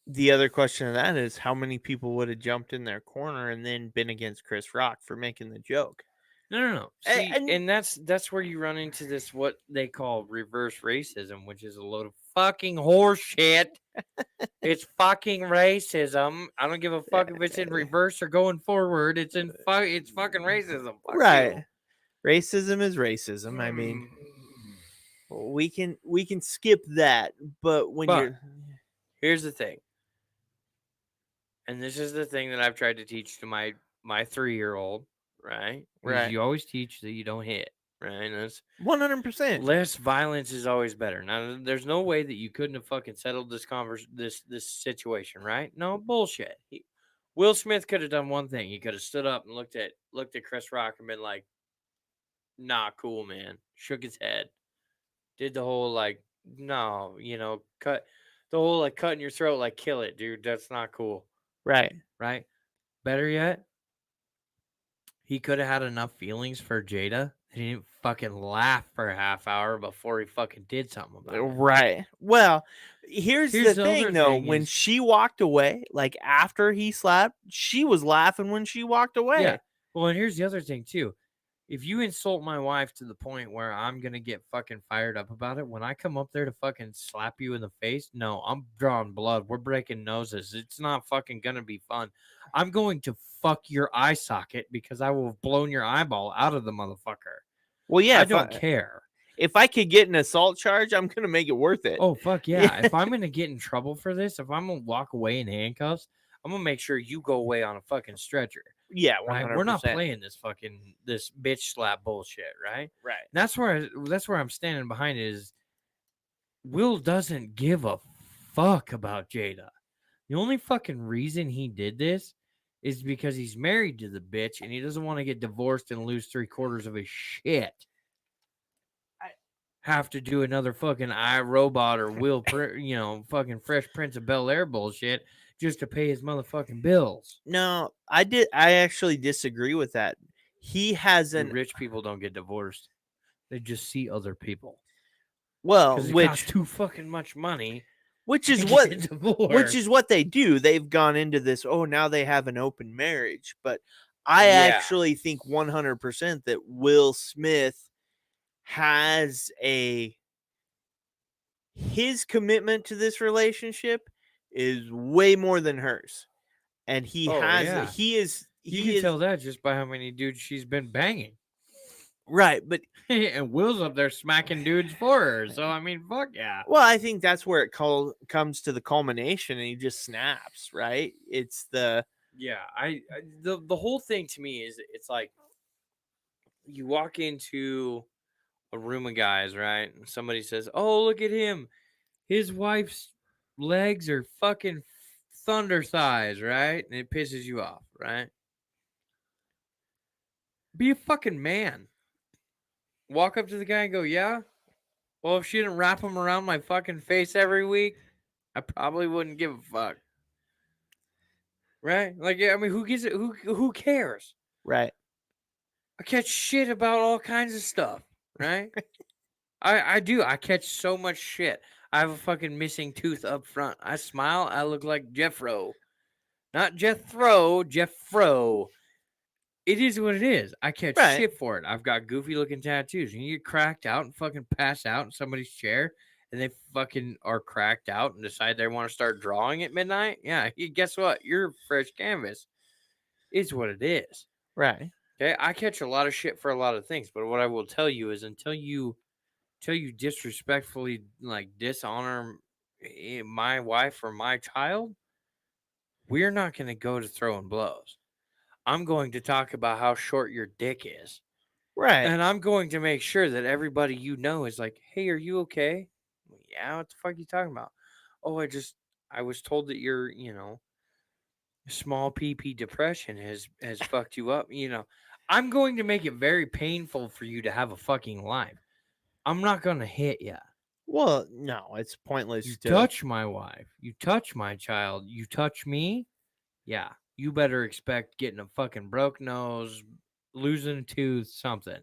The other question of that is, how many people would have jumped in their corner and then been against Chris Rock for making the joke? No. See, and that's where you run into this, what they call reverse racism, which is a load of fucking horse shit. It's fucking racism. I don't give a fuck if it's in reverse or going forward. It's fucking racism. Fuck right. you. Racism is racism. I mean, we can skip that, but here's the thing, and this is the thing that I've tried to teach to my 3-year-old, right? Because you always teach that you don't hit, right? And that's 100%. Less violence is always better. Now, there's no way that you couldn't have fucking settled this situation, right? No bullshit. Will Smith could have done one thing. He could have stood up and looked at Chris Rock and been like, "Nah, cool, man." Shook his head. Did the whole like, no, cut the whole like cutting your throat, like, kill it, dude. That's not cool. Right. Right. Better yet, he could have had enough feelings for Jada He didn't fucking laugh for a half hour before he fucking did something about it. Right. Well, here's the The other thing though. thing When is, she walked away, like after he slapped, she was laughing when she walked away. yeah. Well, and here's the other thing too. If you insult my wife to the point where I'm gonna get fucking fired up about it, when I come up there to fucking slap you in the face, no, I'm drawing blood. We're breaking noses. It's not fucking gonna be fun. I'm going to fuck your eye socket because I will have blown your eyeball out of the motherfucker. Well, yeah, I don't care. if I could get an assault charge, I'm gonna make it worth it. Oh fuck yeah. If I'm gonna get in trouble for this, if I'm gonna walk away in handcuffs, I'm gonna make sure you go away on a fucking stretcher. Yeah, Right? 100%. We're not playing this bitch slap bullshit, right? Right. That's where I'm standing behind it is Will doesn't give a fuck about Jada. The only fucking reason he did this is because he's married to the bitch and he doesn't want to get divorced and lose 3/4 of his shit. Have to do another fucking iRobot or fucking Fresh Prince of Bel Air bullshit just to pay his motherfucking bills. No, I actually disagree with that. He has The an rich people don't get divorced. They just see other people. well, Because it costs too fucking much money. which is to what get divorced. which is what they do. They've gone into this. Oh, now they have an open marriage. But I Yeah. actually think 100% that Will Smith has his commitment to this relationship is way more than hers, and he Oh, has yeah. he is You he can is tell that just by how many dudes she's been banging. right. But And Will's up there smacking dudes for her. So, I mean, fuck yeah. well, I think that's where it comes to the culmination, and he just snaps. Right? It's the Yeah. The whole thing to me is it's like you walk into a room of guys, right? And somebody says, "Oh, look at him. His wife's legs are fucking thunder thighs," right? And it pisses you off, right? Be a fucking man. Walk up to the guy and go, "Yeah, well, if she didn't wrap them around my fucking face every week, I probably wouldn't give a fuck." Right? Like, I mean, who gives it? Who cares? right. I catch shit about all kinds of stuff. Right? I do. I catch so much shit. I have a fucking missing tooth up front. I smile. I look like Jeffro, not Jethro. Jeffro. It is what it is. I catch Right. shit for it. I've got goofy looking tattoos. And you get cracked out and fucking pass out in somebody's chair and they fucking are cracked out and decide they want to start drawing at midnight. Yeah, guess what? You're fresh canvas. It's what it is. Right. Okay. I catch a lot of shit for a lot of things, but what I will tell you is until you disrespectfully like dishonor my wife or my child, we're not going to go to throwing blows. I'm going to talk about how short your dick is. Right. And I'm going to make sure that everybody you know is like, "Hey, are you okay?" "Yeah, what the fuck are you talking about?" "Oh, I was told that your, small PP depression has fucked you up." I'm going to make it very painful for you to have a fucking life. I'm not going to hit you. Well, no, it's pointless You to touch my wife, you touch my child, you touch me, yeah, you better expect getting a fucking broke nose, losing a tooth, something.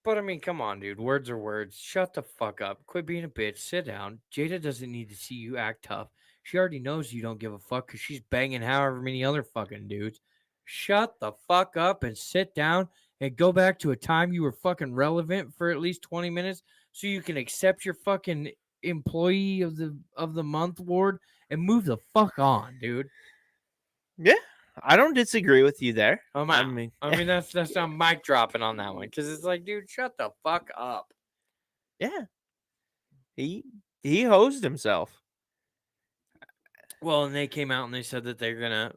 But I mean, come on, dude. Words are words. Shut the fuck up. Quit being a bitch. Sit down. Jada doesn't need to see you act tough. She already knows you don't give a fuck because she's banging however many other fucking dudes. Shut the fuck up and sit down and go back to a time you were fucking relevant for at least 20 minutes so you can accept your fucking employee of the month award and move the fuck on, dude. Yeah, I don't disagree with you there. I'm I out. mean, That's not mic dropping on that one because it's like, dude, shut the fuck up. yeah, he hosed himself. Well, and they came out and they said that they're gonna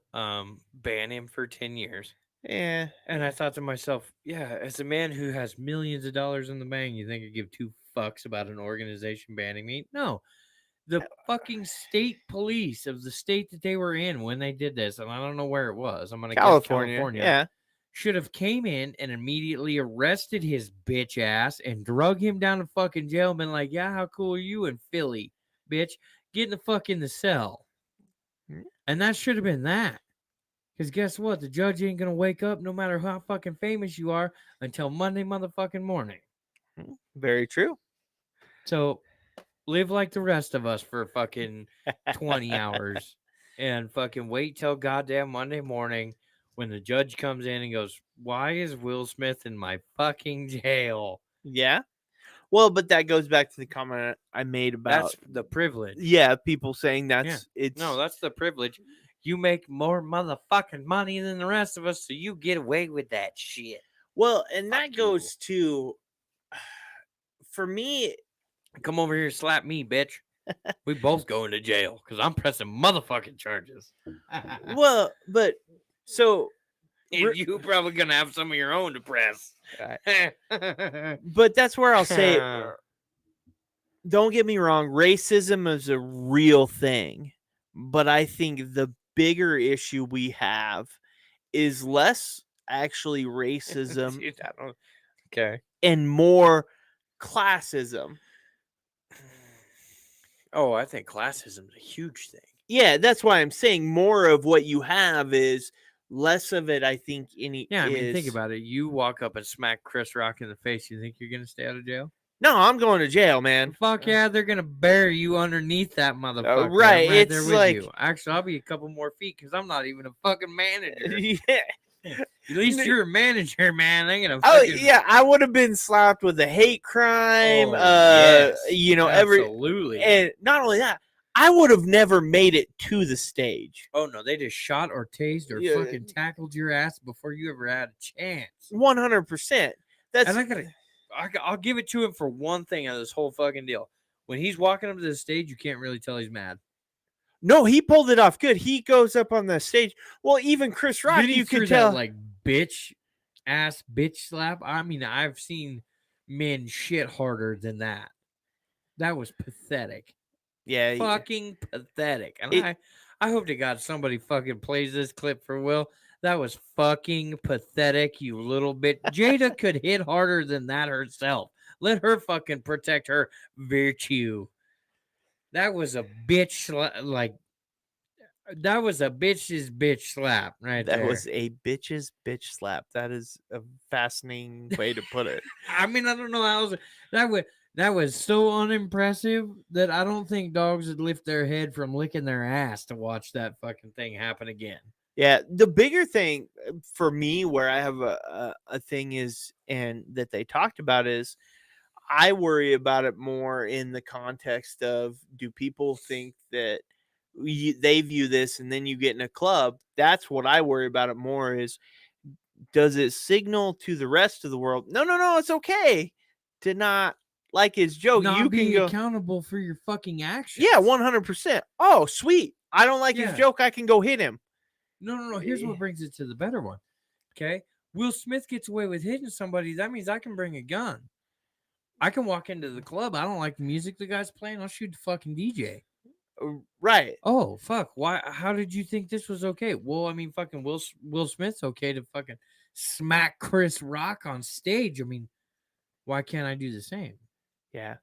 ban him for 10 years. Yeah, And I thought to myself, yeah, as a man who has millions of dollars in the bank, you think I give two fucks about an organization banning me? No. The fucking state police of the state that they were in when they did this, and I don't know where it was. I'm gonna guess California. Yeah, should have came in and immediately arrested his bitch ass and drug him down to fucking jail and been like, "Yeah, how cool are you in Philly, bitch? Get in the fuck in the cell." Mm. And that should have been that. Because guess what? The judge ain't gonna wake up no matter how fucking famous you are until Monday motherfucking morning. Very true. So live like the rest of us for fucking 20 hours and fucking wait till goddamn Monday morning when the judge comes in and goes, "Why is Will Smith in my fucking jail?" Yeah. Well, but that goes back to the comment I made about That's the privilege. people saying Yeah. that's it's No, that's the privilege. You make more motherfucking money than the rest of us, so you get away with that shit. well, and Fuck that you. goes to for me. Come over here and slap me, bitch. We both going to jail because I'm pressing motherfucking charges. Well, but so And you probably gonna have some of your own to press. but that's where I'll say don't get me wrong, racism is a real thing, but I think the bigger issue we have is less actually racism Dude, I don't. Okay. and more classism. Oh, I think classism is a huge thing. Yeah, that's why I'm saying more of what you have is less of it. I think any Yeah, I is. mean, think about it. You walk up and smack Chris Rock in the face. You think you're gonna stay out of jail? No, I'm going to jail, man. Fuck yeah, they're gonna bury you underneath that motherfucker. right, I'm right it's there with like- you. Actually, I'll be a couple more feet because I'm not even a fucking manager. yeah. At least you're a manager, man. They're gonna. Oh Fucking... yeah, I would have been slapped with a hate crime. Oh, yes. Every Absolutely. and not only that, I would have never made it to the stage. Oh no, they just shot or tased or Yeah. fucking tackled your ass before you ever had a chance. 100%. That's And I'll give it to him for one thing out of this whole fucking deal. When he's walking up to the stage, you can't really tell he's mad. no, he pulled it off good. He goes up on the stage. Well, even Chris Rock, Then he you threw could tell. that, like bitch slap. I mean, I've seen men shit harder than that. That was pathetic. Yeah, Fucking pathetic. And I hope to God somebody fucking plays this clip for Will. That was fucking pathetic, you little bit. Jada could hit harder than that herself. Let her fucking protect her virtue. That was a bitch, that was a bitch's bitch slap right that there. was a bitch's bitch slap. That is a fascinating way to put it. I mean, I don't know how that was so unimpressive that I don't think dogs would lift their head from licking their ass to watch that fucking thing happen again. Yeah, the bigger thing for me where I have a thing is, and that they talked about is, I worry about it more in the context of, do people think that they view this, and then you get in a club? That's what I worry about it more is, does it signal to the rest of the world, no, it's okay to not like his joke. Not You be can go accountable for your fucking actions. Yeah, 100%. Oh, sweet. I don't like his Yeah. joke. I can go hit him. No. Here's what brings it to the better one. Okay. Will Smith gets away with hitting somebody. That means I can bring a gun. I can walk into the club. I don't like the music the guy's playing. I'll shoot the fucking DJ. Right. Oh, fuck. Why? How did you think this was okay? Well, I mean, fucking Will Smith's okay to fucking smack Chris Rock on stage. I mean, why can't I do the same? Yeah.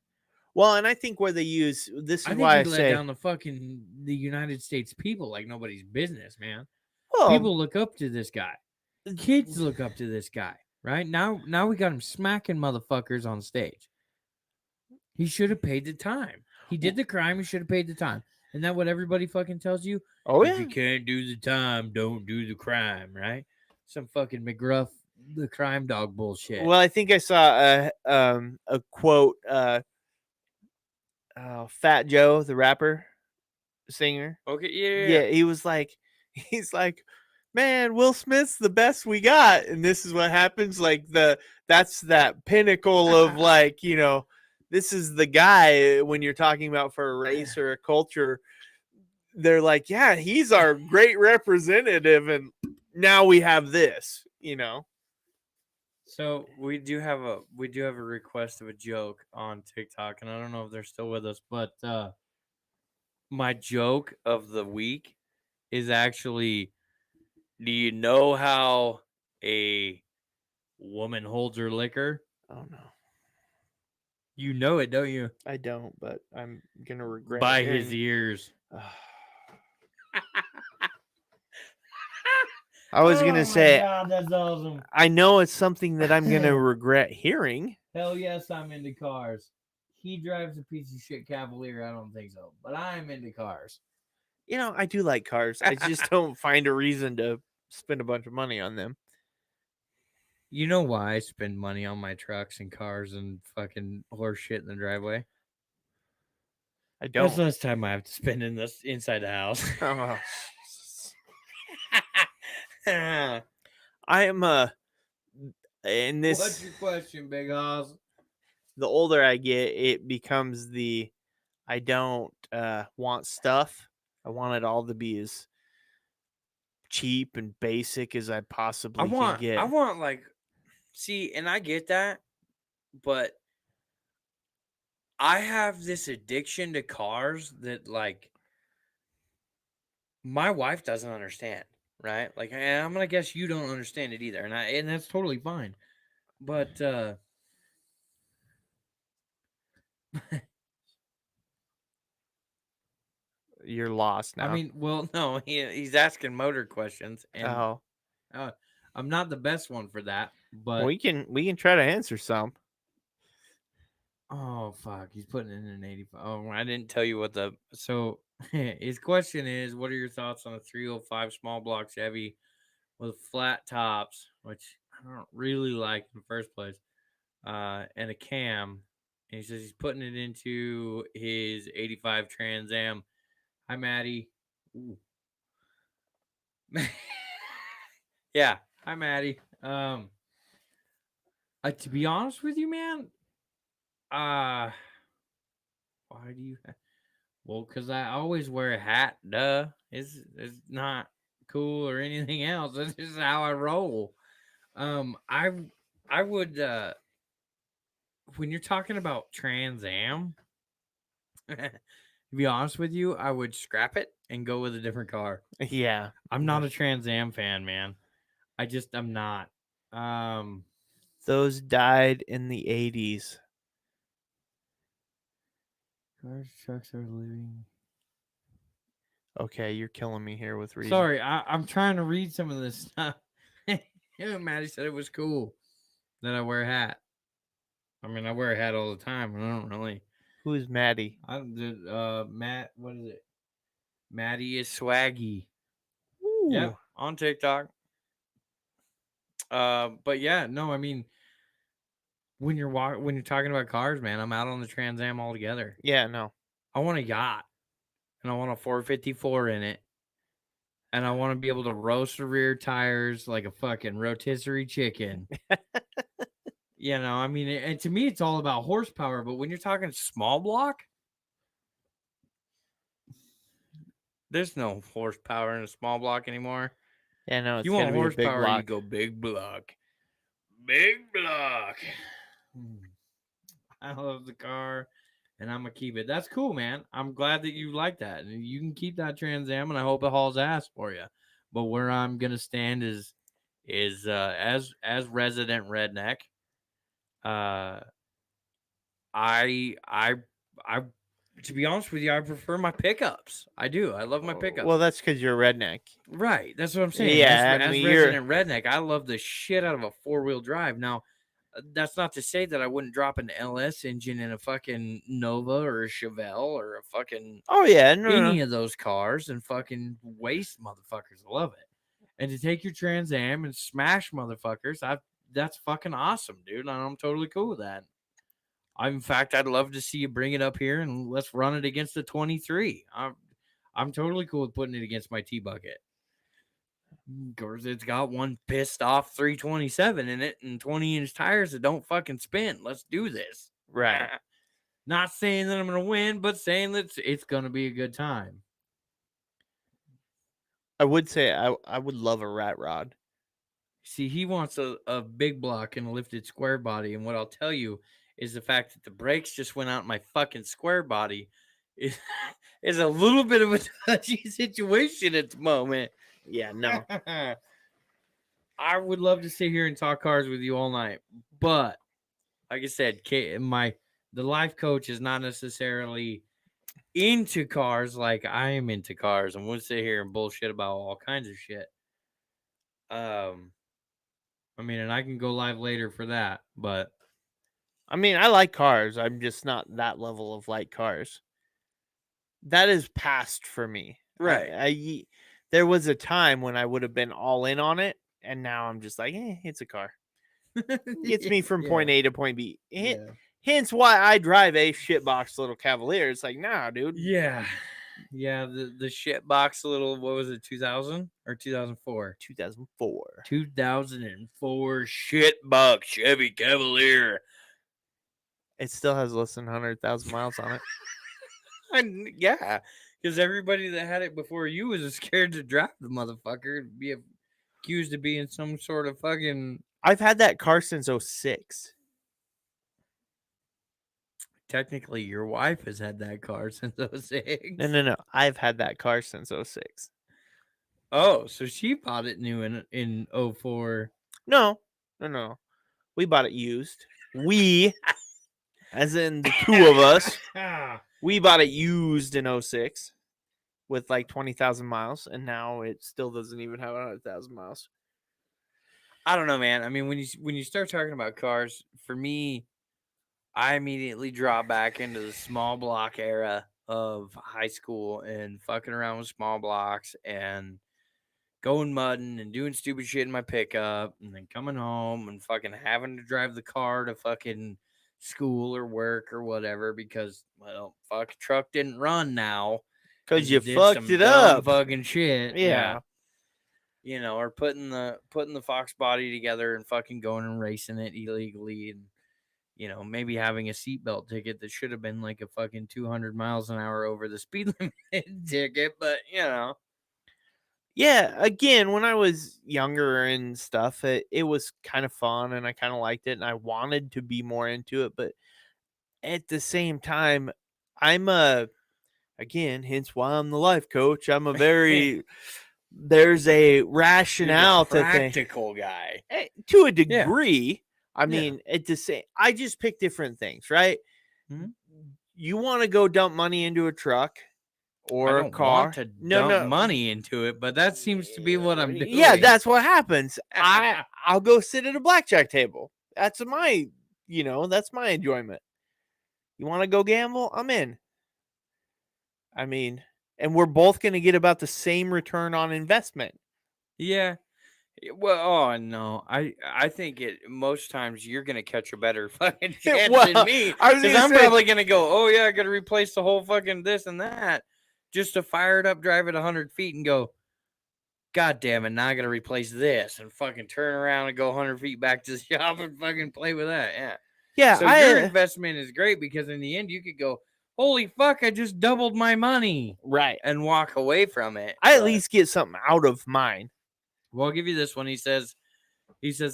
Well, and I think where they use this is I think why he I let say down the United States people like nobody's business, man. well, People look up to this guy. Kids look up to this guy. Right now we got him smacking motherfuckers on stage. He should have paid the time. He did the crime. He should have paid the time. Isn't that what everybody fucking tells you? Oh If yeah. you can't do the time, don't do the crime, right? Some fucking McGruff, the crime dog bullshit. Well, I think I saw a quote. Fat Joe, the rapper, singer. Okay, Yeah, he's like, man, Will Smith's the best we got, and this is what happens. Like that's that pinnacle of like, this is the guy when you're talking about for a race or a culture. They're like, yeah, he's our great representative, and now we have this. So we do have a request of a joke on TikTok, and I don't know if they're still with us, but my joke of the week is actually, do you know how a woman holds her liquor? Oh no, You know it, don't you? I don't, but I'm gonna regret By hearing- his ears. I was gonna Oh my say, God, that's awesome. I know it's something that I'm gonna regret hearing. Hell yes, I'm into cars. He drives a piece of shit Cavalier. I don't think so, but I'm into cars. You know, I do like cars. I just don't find a reason to spend a bunch of money on them. You know why I spend money on my trucks and cars and fucking horse shit in the driveway? I That's don't. less time I have to spend in this inside the house. Oh, Jesus. I am in What's this. your question, Big Hoss? The older I get, it becomes I don't want stuff. I want it all to be as cheap and basic as I possibly can I get. want like, see, and I get that, but I have this addiction to cars that like my wife doesn't understand, right? Like, and I'm gonna guess you don't understand it either, and that's totally fine. But You're lost I now. mean, well, no, he's asking motor questions, and Oh, uh, I'm not the best one for that. But we can try to answer some. oh fuck, he's putting in an 85. Oh, I didn't tell you what the so his question is: what are your thoughts on a 305 small block Chevy with flat tops, which I don't really like in the first place, and a cam? And he says he's putting it into his 85 Trans Am. Hi, Maddie. Ooh. Yeah, hi, Maddie. To be honest with you, man, uh, why do you? Well, because I always wear a hat. Duh, it's not cool or anything else. That's just how I roll. I would when you're talking about Trans Am, to be honest with you, I would scrap it and go with a different car. Yeah. I'm not a Trans Am fan, man. I'm not. Um, Those died in the 80s. cars, trucks are living. Okay, you're killing me here with reading. Sorry, I'm trying to read some of this stuff. Maddie said it was cool that I wear a hat. I mean, I wear a hat all the time. I don't really. Who is Maddie? Matt, what is it? Maddie is swaggy. Yep, Ooh. on TikTok. But yeah, no, I mean, when you're talking about cars, man, I'm out on the Trans Am altogether. Yeah, no. I want a yacht, and I want a 454 in it, and I want to be able to roast the rear tires like a fucking rotisserie chicken. You know, I mean, and to me, it's all about horsepower. But when you're talking small block, there's no horsepower in a small block anymore. Yeah, no, If it's you got want to be a big horsepower, you block. go big block. Big block. I love the car, and I'm gonna keep it. That's cool, man. I'm glad that you like that, and you can keep that Trans Am, and I hope it hauls ass for you. But where I'm gonna stand is as resident redneck. Uh, I I to be honest with you, I prefer my pickups. I do. I love my pickups. Well, that's because you're a redneck. Right. That's what I'm saying. Yeah, I As mean, resident redneck, I love the shit out of a 4-wheel drive. Now, that's not to say that I wouldn't drop an LS engine in a fucking Nova or a Chevelle or a fucking Oh yeah, no, any no. of those cars and fucking waste motherfuckers. I love it. And to take your Trans Am and smash motherfuckers, that's fucking awesome, dude. And I'm totally cool with that. In fact, I'd love to see you bring it up here and let's run it against the 23. I'm totally cool with putting it against my T bucket. Of course, it's got one pissed off 327 in it and 20-inch tires that don't fucking spin. Let's do this. Right. Not saying that I'm gonna win, but saying that it's gonna be a good time. I would say I would love a rat rod. See, he wants a big block and a lifted square body, and what I'll tell you is the fact that the brakes just went out in my fucking square body is, is a little bit of a touchy situation at the moment. Yeah, no. I would love to sit here and talk cars with you all night, but like I said, the life coach is not necessarily into cars like I am into cars, and we'll sit here and bullshit about all kinds of shit. I mean, and I can go live later for that, but I mean, I like cars. I'm just not that level of like cars. That is past for me. right. There was a time when I would have been all in on it, and now I'm just like, it's a car. Gets me from Yeah. point A to point B. Yeah. Hence why I drive a shitbox little Cavalier. It's like, nah, dude. Yeah. Yeah, the shit box little, what was it, 2000 or 2004? 2004. 2004 shit box Chevy Cavalier. It still has less than 100,000 miles on it. Yeah, because everybody that had it before you was scared to drive the motherfucker, be accused of being some sort of fucking. I've had that car since 06. Technically, your wife has had that car since 06. No. I've had that car since 06. Oh, so she bought it new in 04. No. We bought it used. We, as in the two of us, we bought it used in 06 with like 20,000 miles, and now it still doesn't even have 100,000 miles. I don't know, man. I mean, when you start talking about cars, for me, I immediately draw back into the small block era of high school and fucking around with small blocks and going mudding and doing stupid shit in my pickup and then coming home and fucking having to drive the car to fucking school or work or whatever because, well, fuck, truck didn't run now. Because you did fucked some it dumb up. fucking shit. Yeah. You know, or putting the Fox body together and fucking going and racing it illegally and, you know, maybe having a seatbelt ticket that should have been like a fucking 200 miles an hour over the speed limit ticket, but, you know. Yeah, again, when I was younger and stuff, it was kind of fun and I kind of liked it and I wanted to be more into it. But at the same time, I'm again, hence why I'm the life coach. I'm a very, there's a rationale to think. Practical guy. To a degree. I Yeah. mean, at the same, I just pick different things, right? Mhm. You want to go dump money into a truck or I a don't car? want to dump money into it, but that seems to be what I'm doing. Yeah, that's what happens. I'll go sit at a blackjack table. That's my, that's my enjoyment. You want to go gamble? I'm in. I mean, and we're both going to get about the same return on investment. Yeah. Well, oh no, I think most times you're gonna catch a better fucking chance than me because I'm probably gonna go, oh yeah, I gotta replace the whole fucking this and that, just to fire it up, drive it 100 feet, and go, God damn it, now I gotta replace this and fucking turn around and go 100 feet back to the shop and fucking play with that. Yeah. So your investment is great because in the end you could go, holy fuck, I just doubled my money, right, and walk away from it. I at least get something out of mine. Well, I'll give you this one. He says,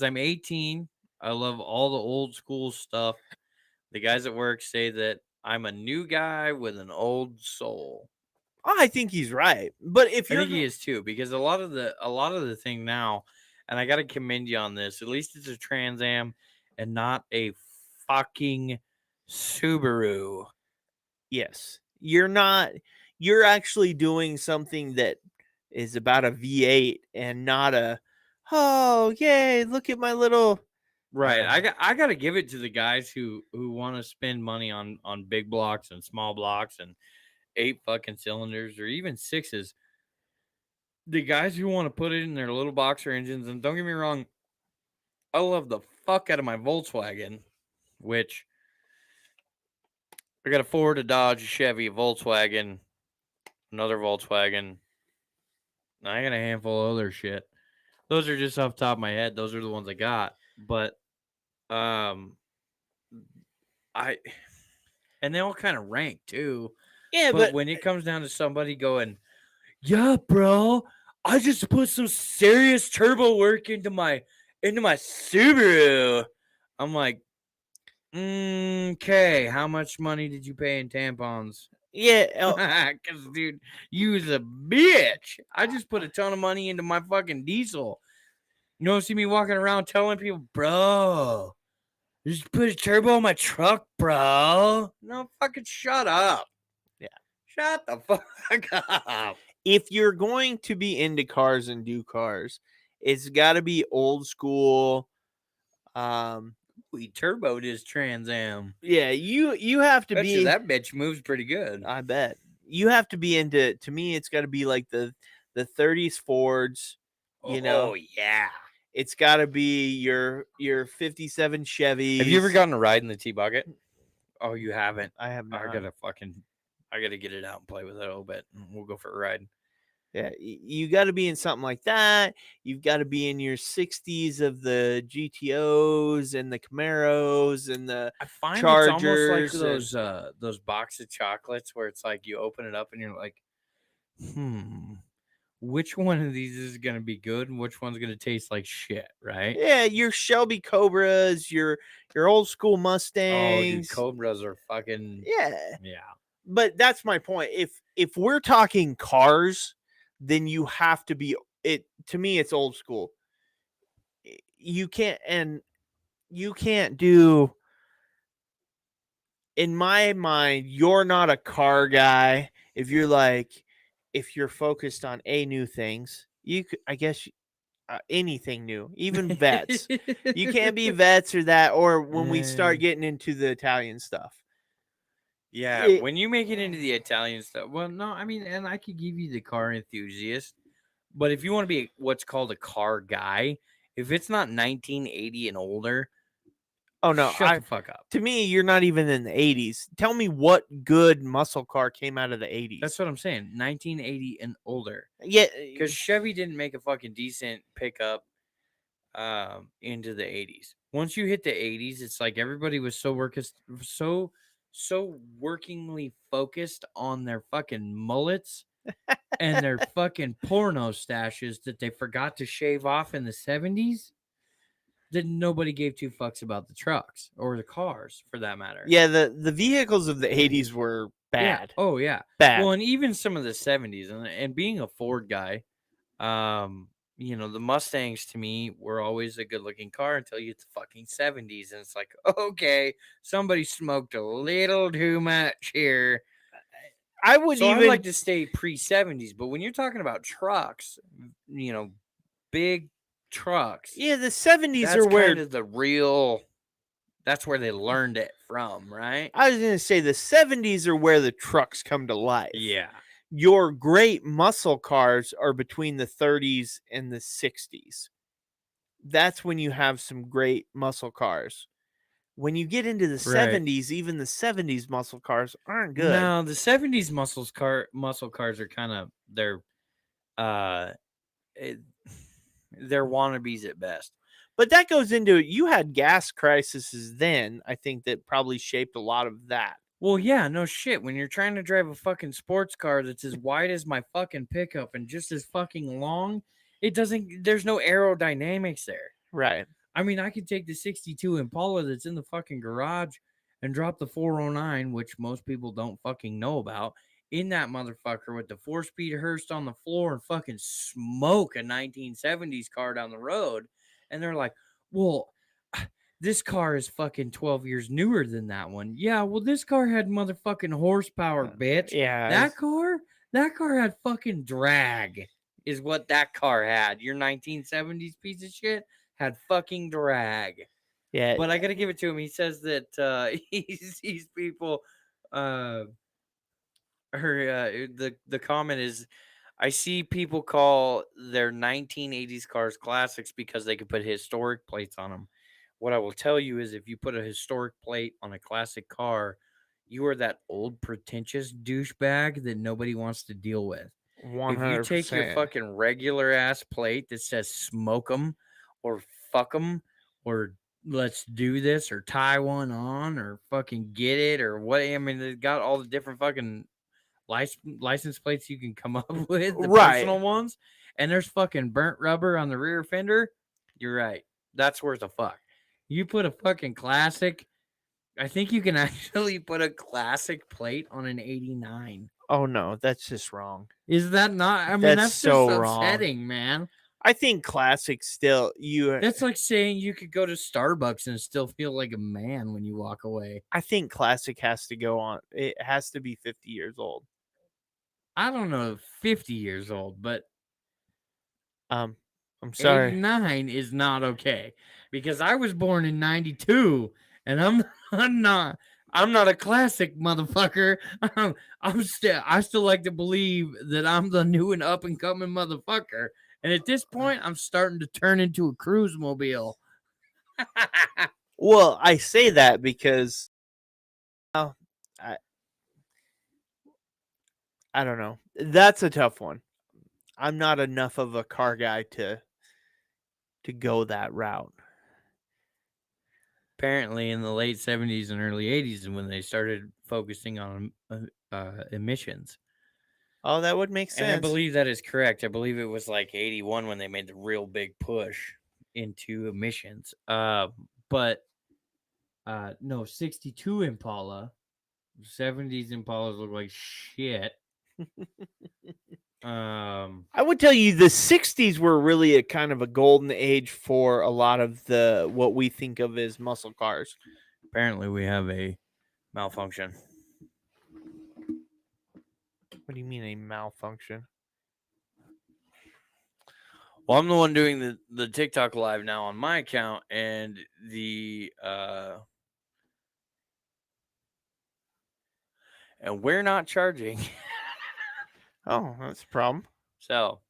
I'm 18. I love all the old school stuff. The guys at work say that I'm a new guy with an old soul. I think he's right. But if I you're think he is too, because a lot of the thing now, and I gotta commend you on this, at least it's a Trans Am and not a fucking Subaru. Yes. You're actually doing something that is about a V8 and not a, oh yay, look at my little Right. I got to give it to the guys who want to spend money on big blocks and small blocks and 8 fucking cylinders or even 6s. The guys who want to put it in their little boxer engines, and don't get me wrong, I love the fuck out of my Volkswagen, which I got a Ford, a Dodge, a Chevy, a Volkswagen, another Volkswagen. I got a handful of other shit. Those are just off the top of my head. Those are the ones I got. But and they all kind of rank too. Yeah, but when it comes down to somebody going, yeah, bro, I just put some serious turbo work into my Subaru. I'm like, okay, how much money did you pay in tampons? Yeah, because dude, you was a bitch. I just put a ton of money into my fucking diesel. You don't see me walking around telling people, bro, just put a turbo on my truck, bro. No, fucking shut up. Yeah. Shut the fuck up. If you're going to be into cars and do cars, It's got to be old school. We turboed his Trans Am. Yeah, you have to Bet you be. that bitch moves pretty good. I bet you have to be into. To me, it's got to be like the 30s Fords. You know, Oh yeah. it's got to be your 57 Chevys. Have you ever gotten a ride in the T-Bucket? Oh, you haven't. I have not. I gotta get it out and play with it a little bit. And we'll go for a ride. Yeah, you got to be in something like that. You've got to be in your 60s of the GTOs and the Camaros and the I find Chargers. it's almost like those box of chocolates where it's like you open it up and you're like, which one of these is gonna be good and which one's gonna taste like shit, right? Yeah, your Shelby Cobras, your old school Mustangs. Oh, dude, Cobras are fucking yeah. yeah. But that's my point. If we're talking cars, then you have to be it. To me, it's old school. You can't do. In my mind, you're not a car guy if you're focused on new things. You could, I guess, anything new, even vets. You can't be vets or that, or when we start getting into the Italian stuff. Yeah, when you make it into the Italian stuff, well, no, I mean, and I could give you the car enthusiast, but if you want to be what's called a car guy, if it's not 1980 and older, oh no, shut the fuck up. To me, you're not even in the 80s. Tell me what good muscle car came out of the 80s. That's what I'm saying. 1980 and older. Yeah, because Chevy didn't make a fucking decent pickup into the 80s. Once you hit the 80s, it's like everybody was so workingly focused on their fucking mullets and their fucking porno stashes that they forgot to shave off in the 70s that nobody gave two fucks about the trucks or the cars for that matter. Yeah, the vehicles of the 80s were bad. Yeah. Oh yeah. Bad. Well, and even some of the 70s and being a Ford guy, you know, the Mustangs to me were always a good looking car until you hit the fucking 70s. And it's like, okay, somebody smoked a little too much here. I'd like to stay pre 70s, but when you're talking about trucks, you know, big trucks. Yeah, the 70s that's are where kind of the real. That's where they learned it from, right? I was gonna say the 70s are where the trucks come to life. Yeah. Your great muscle cars are between the 30s and the 60s. That's when you have some great muscle cars. When you get into the 70s, even the 70s muscle cars aren't good. No, the 70s muscle cars are kind of they're wannabes at best. But that goes into you had gas crises then, I think that probably shaped a lot of that. Well, yeah, no shit. When you're trying to drive a fucking sports car that's as wide as my fucking pickup and just as fucking long, there's no aerodynamics there. Right. I mean, I could take the 62 Impala that's in the fucking garage and drop the 409, which most people don't fucking know about, in that motherfucker with the 4-speed Hurst on the floor and fucking smoke a 1970s car down the road. And they're like, well, this car is fucking 12 years newer than that one. Yeah, well, this car had motherfucking horsepower, bitch. Yeah. That car had fucking drag, is what that car had. Your 1970s piece of shit had fucking drag. Yeah. But I gotta give it to him. He says that he sees people the comment is, I see people call their 1980s cars classics because they can put historic plates on them. What I will tell you is if you put a historic plate on a classic car, you are that old pretentious douchebag that nobody wants to deal with. 100%. If you take your fucking regular ass plate that says smoke 'em or fuck 'em or let's do this or tie one on or fucking get it or what, I mean, they've got all the different fucking license plates you can come up with, the personal ones, and there's fucking burnt rubber on the rear fender. You're right. That's worth a fuck. You put a fucking classic. I think you can actually put a classic plate on an 89. Oh no, that's just wrong. Is that not? I mean, that's so just wrong. upsetting, man. I think classic still That's like saying you could go to Starbucks and still feel like a man when you walk away. I think classic has to go on. It has to be 50 years old. I don't know, 50 years old, but I'm sorry. 89 is not okay because I was born in 92 and I'm not I'm not a classic motherfucker. I still like to believe that I'm the new and up and coming motherfucker. And at this point I'm starting to turn into a cruise mobile. Well, I say that because I I don't know. That's a tough one. I'm not enough of a car guy to go that route. Apparently in the late 70s and early 80s is when they started focusing on emissions. Oh, that would make And I sense. believe that is correct. I believe it was like 81 when they made the real big push into emissions. But no, 62 Impala. 70s Impalas look like shit. I would tell you the 60s were really a kind of a golden age for a lot of the what we think of as muscle cars. Apparently we have a malfunction. What do you mean a malfunction? Well, I'm the one doing the TikTok live now on my account, and and we're not charging. Oh, that's a problem. So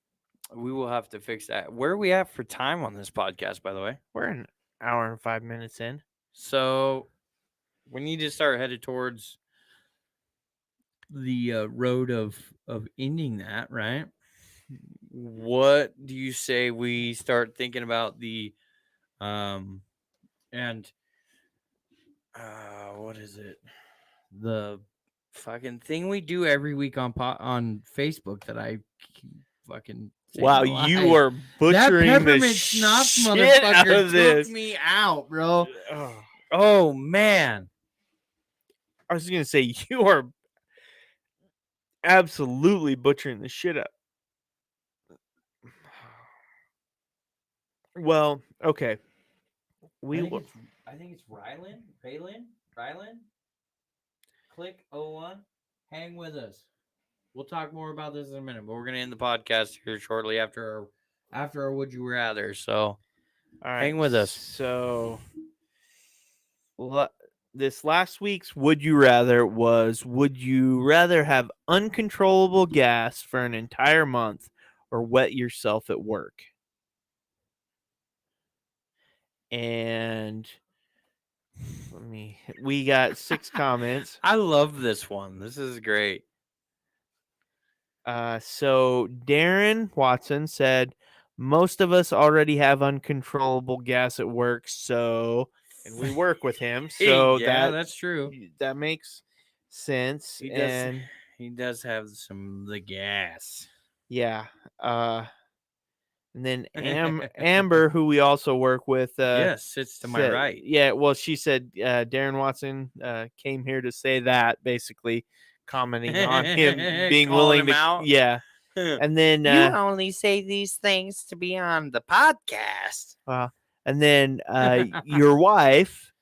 we will have to fix that. Where are we at for time on this podcast, by the way? We're an hour and 5 minutes in. So we need to start headed towards the road of ending that, right? What do you say we start thinking about the and what is it? The fucking thing we do every week on Facebook that I fucking say Wow, no you lie. are butchering that the peppermint schnapps shit out motherfucker of this. took me out, bro. Oh, Man. I was gonna say you are absolutely butchering the shit up. Well, okay. I think it's Rylan. Click 01. Hang with us. We'll talk more about this in a minute, but we're gonna end the podcast here shortly after our Would You Rather. So all right, hang with us. So this last week's Would You Rather was: would you rather have uncontrollable gas for an entire month or wet yourself at work? And we got 6 comments. I love this one. This is great. So Darren Watson said, most of us already have uncontrollable gas at work, and we work with him, so yeah, that's true. That makes sense. He does have some of the gas. Yeah. And then Amber, who we also work with, yes, sits to my right. Yeah, well, she said Darren Watson came here to say that, basically commenting on him being willing to out. Yeah. And then you only say these things to be on the podcast. And then your wife.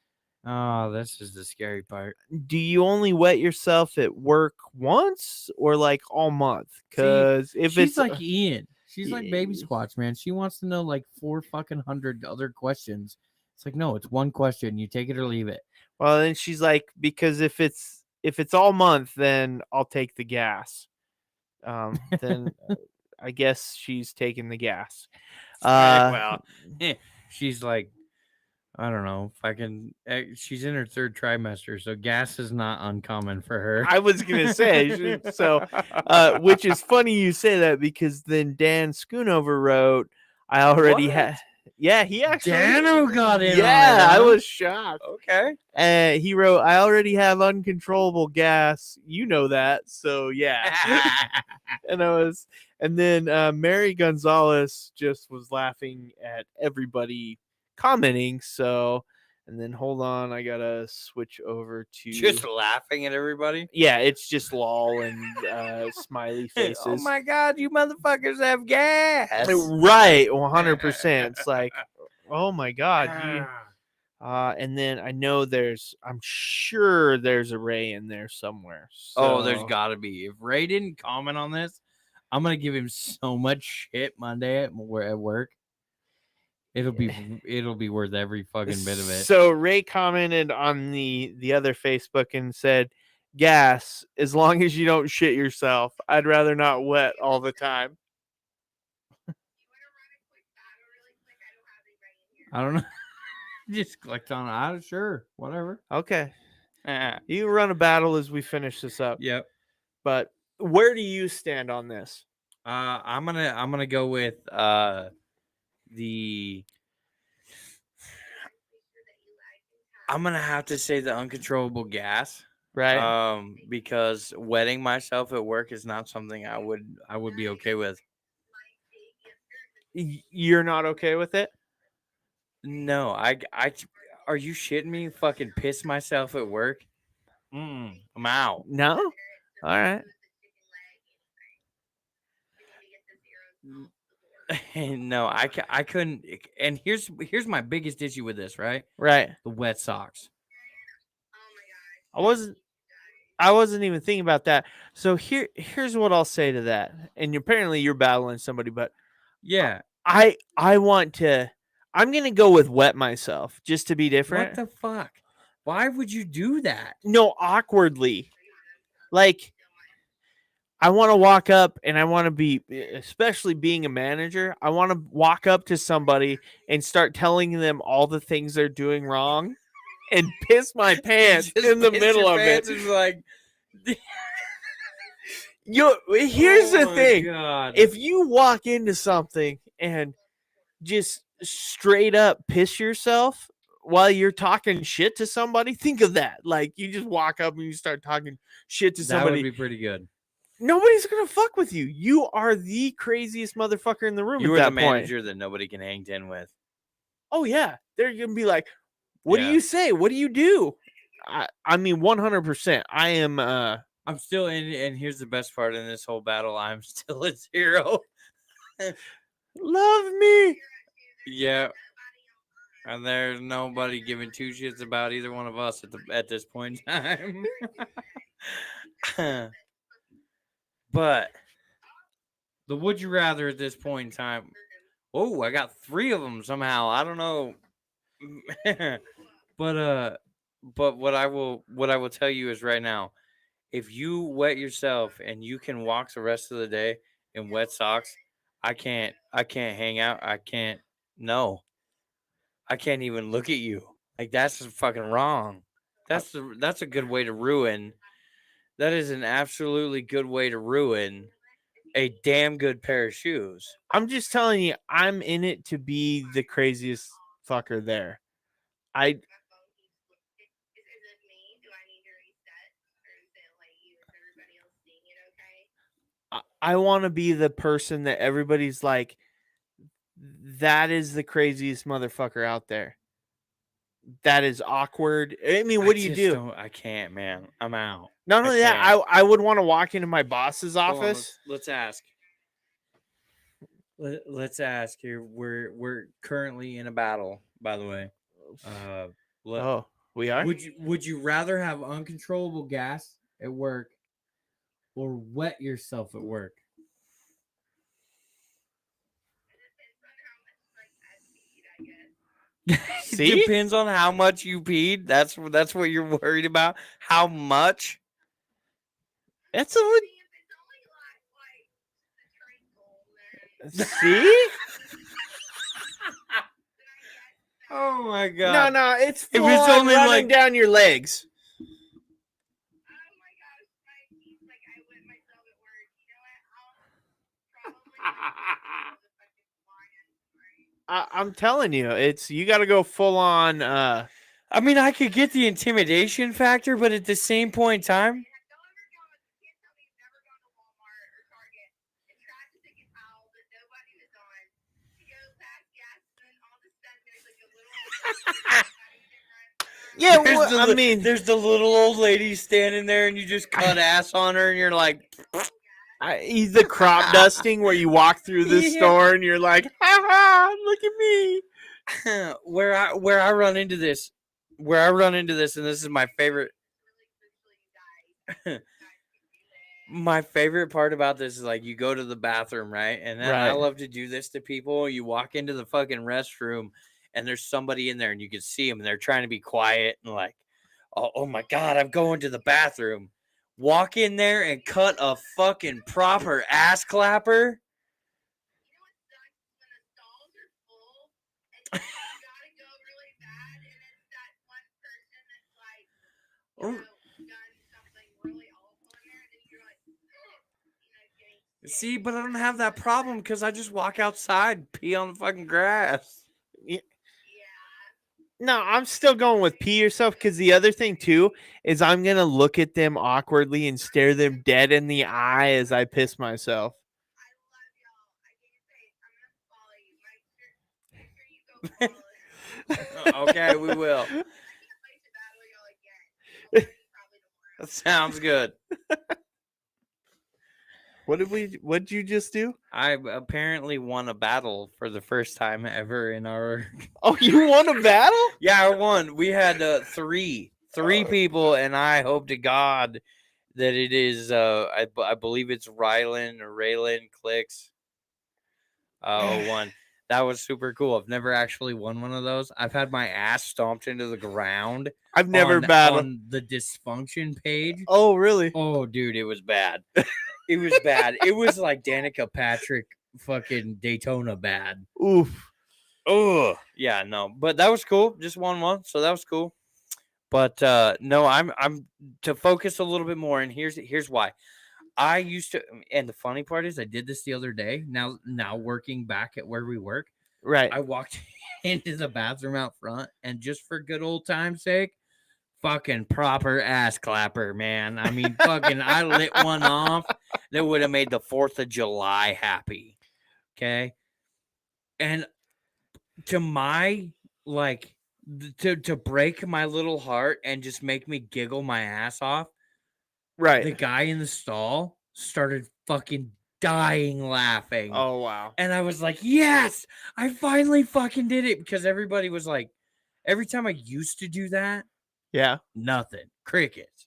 Oh, this is the scary part. Do you only wet yourself at work once or like all month? Because if she's it's like Ian, she's like Baby Squatch, man. She wants to know like 400 other questions. It's like, no, it's one question. You take it or leave it. Well, then she's like, because if it's all month, then I'll take the gas. Then I guess she's taking the gas. Well, she's like, I don't know if I can. She's in her 3rd trimester, so gas is not uncommon for her. I was gonna say so, which is funny you say that, because then Dan Schoonover wrote, "I already had." Yeah, he actually. Dano got in. Yeah, I was shocked. Okay. He wrote, "I already have uncontrollable gas. You know that, so yeah." And then Mary Gonzalez just was laughing at everybody commenting. So, and then hold on, I gotta switch over to just laughing at everybody. Yeah, it's just lol and smiley faces. Oh my god, you motherfuckers have gas! Right, 100%. It's like, oh my god, and then I know I'm sure there's a Ray in there somewhere. So. Oh, there's got to be. If Ray didn't comment on this, I'm gonna give him so much shit Monday at work. It'll be worth every fucking bit of it. So Ray commented on the other Facebook and said, "Gas, as long as you don't shit yourself. I'd rather not wet all the time." I don't know. Just clicked on it. Sure, whatever. Okay, you run a battle as we finish this up. Yep. But where do you stand on this? I'm gonna go with the. I'm gonna have to say the uncontrollable gas, Right? because wetting myself at work is not something I would be okay with. You're not okay with it? No, are you shitting me? Fucking piss myself at work? I'm out. No? All right. No, I couldn't. And here's my biggest issue with this. Right, Right. the wet socks. I wasn't even thinking about that. So here's what I'll say to that. And apparently you're battling somebody, but Yeah. I'm gonna go with wet myself just to be different. What the fuck? Why would you do that? No, awkwardly. Like, I want to walk up and I want to be, especially being a manager, I want to walk up to somebody and start telling them all the things they're doing wrong and piss my pants Just in the piss middle your of it. pants and be like, Here's the my thing. God. If you walk into something and just straight up piss yourself while you're talking shit to somebody, think of that. Like, you just walk up and you start talking shit to That somebody. would be pretty good. Nobody's gonna fuck with you. You are the craziest motherfucker in the room. You at are that the point. manager that nobody can hang tin with. Oh yeah, they're gonna be like, "What do Yeah. you say? What do you do?" I mean, 100%. I am. I'm still in, and here's the best part in this whole battle. I'm still a 0. Love me. Yeah. And there's nobody giving two shits about either one of us at this point in time. But the would you rather at this point in time. Oh, I got 3 of them somehow. I don't know. but what I will tell you is right now, if you wet yourself and you can walk the rest of the day in wet socks, I can't hang out. I can't even look at you. Like, that's fucking wrong. That's a good way to ruin. That is an absolutely good way to ruin a damn good pair of shoes. I'm just telling you, I'm in it to be the craziest fucker there. I want to be the person that everybody's like, that is the craziest motherfucker out there. That is awkward. I mean, what do you do? I can't, man. I'm out. Not only that, I would want to walk into my boss's Hold on, office. let's ask. Let's ask here. We're currently in a battle, by the way. We are? Would you rather have uncontrollable gas at work or wet yourself at work? See? It depends on how much you peed. That's what you're worried about. How much? That's a See? Oh my God. No, it's If full it's on only running like down your legs. I'm telling you, you got to go full on. I mean, I could get the intimidation factor, but at the same point in time, yeah, I mean, there's the little old lady standing there, and you just cut ass on her, and you're like, the crop dusting where you walk through the store and you're like, ha ha, look at me. where I run into this, and this is my favorite. My favorite part about this is like you go to the bathroom, right? And then I Right. love to do this to people. You walk into the fucking restroom and there's somebody in there and you can see them and they're trying to be quiet and like, oh my God, I'm going to the bathroom. Walk in there and cut a fucking proper ass clapper. See, but I don't have that problem because I just walk outside, pee on the fucking grass. No, I'm still going with pee yourself because the other thing too is I'm gonna look at them awkwardly and stare them dead in the eye as I piss myself. Okay, we will. That sounds good. What'd you just do? I apparently won a battle for the first time ever in our. Oh, you won a battle? Yeah, I won. We had three people, and I hope to God that it is. I believe it's Rylan or Raylan Clicks. 01. That was super cool. I've never actually won one of those. I've had my ass stomped into the ground. I've never battled on the Dysfunction page. Oh, really? Oh, dude, it was bad. It was bad. It was like Danica Patrick fucking Daytona bad. Oof. Oh, yeah, no. But that was cool. Just won one, so that was cool. But no, I'm to focus a little bit more, and here's why. I used to, and the funny part is I did this the other day. Now working back at where we work, Right. I walked into the bathroom out front, and just for good old time's sake, fucking proper ass clapper, man. I mean, fucking, I lit one off that would have made the 4th of July happy. Okay. And to my, like, to break my little heart and just make me giggle my ass off, the Right. guy in the stall started fucking dying laughing. Oh, wow. And I was like, yes, I finally fucking did it. Because everybody was like, every time I used to do that, Yeah. nothing. Crickets.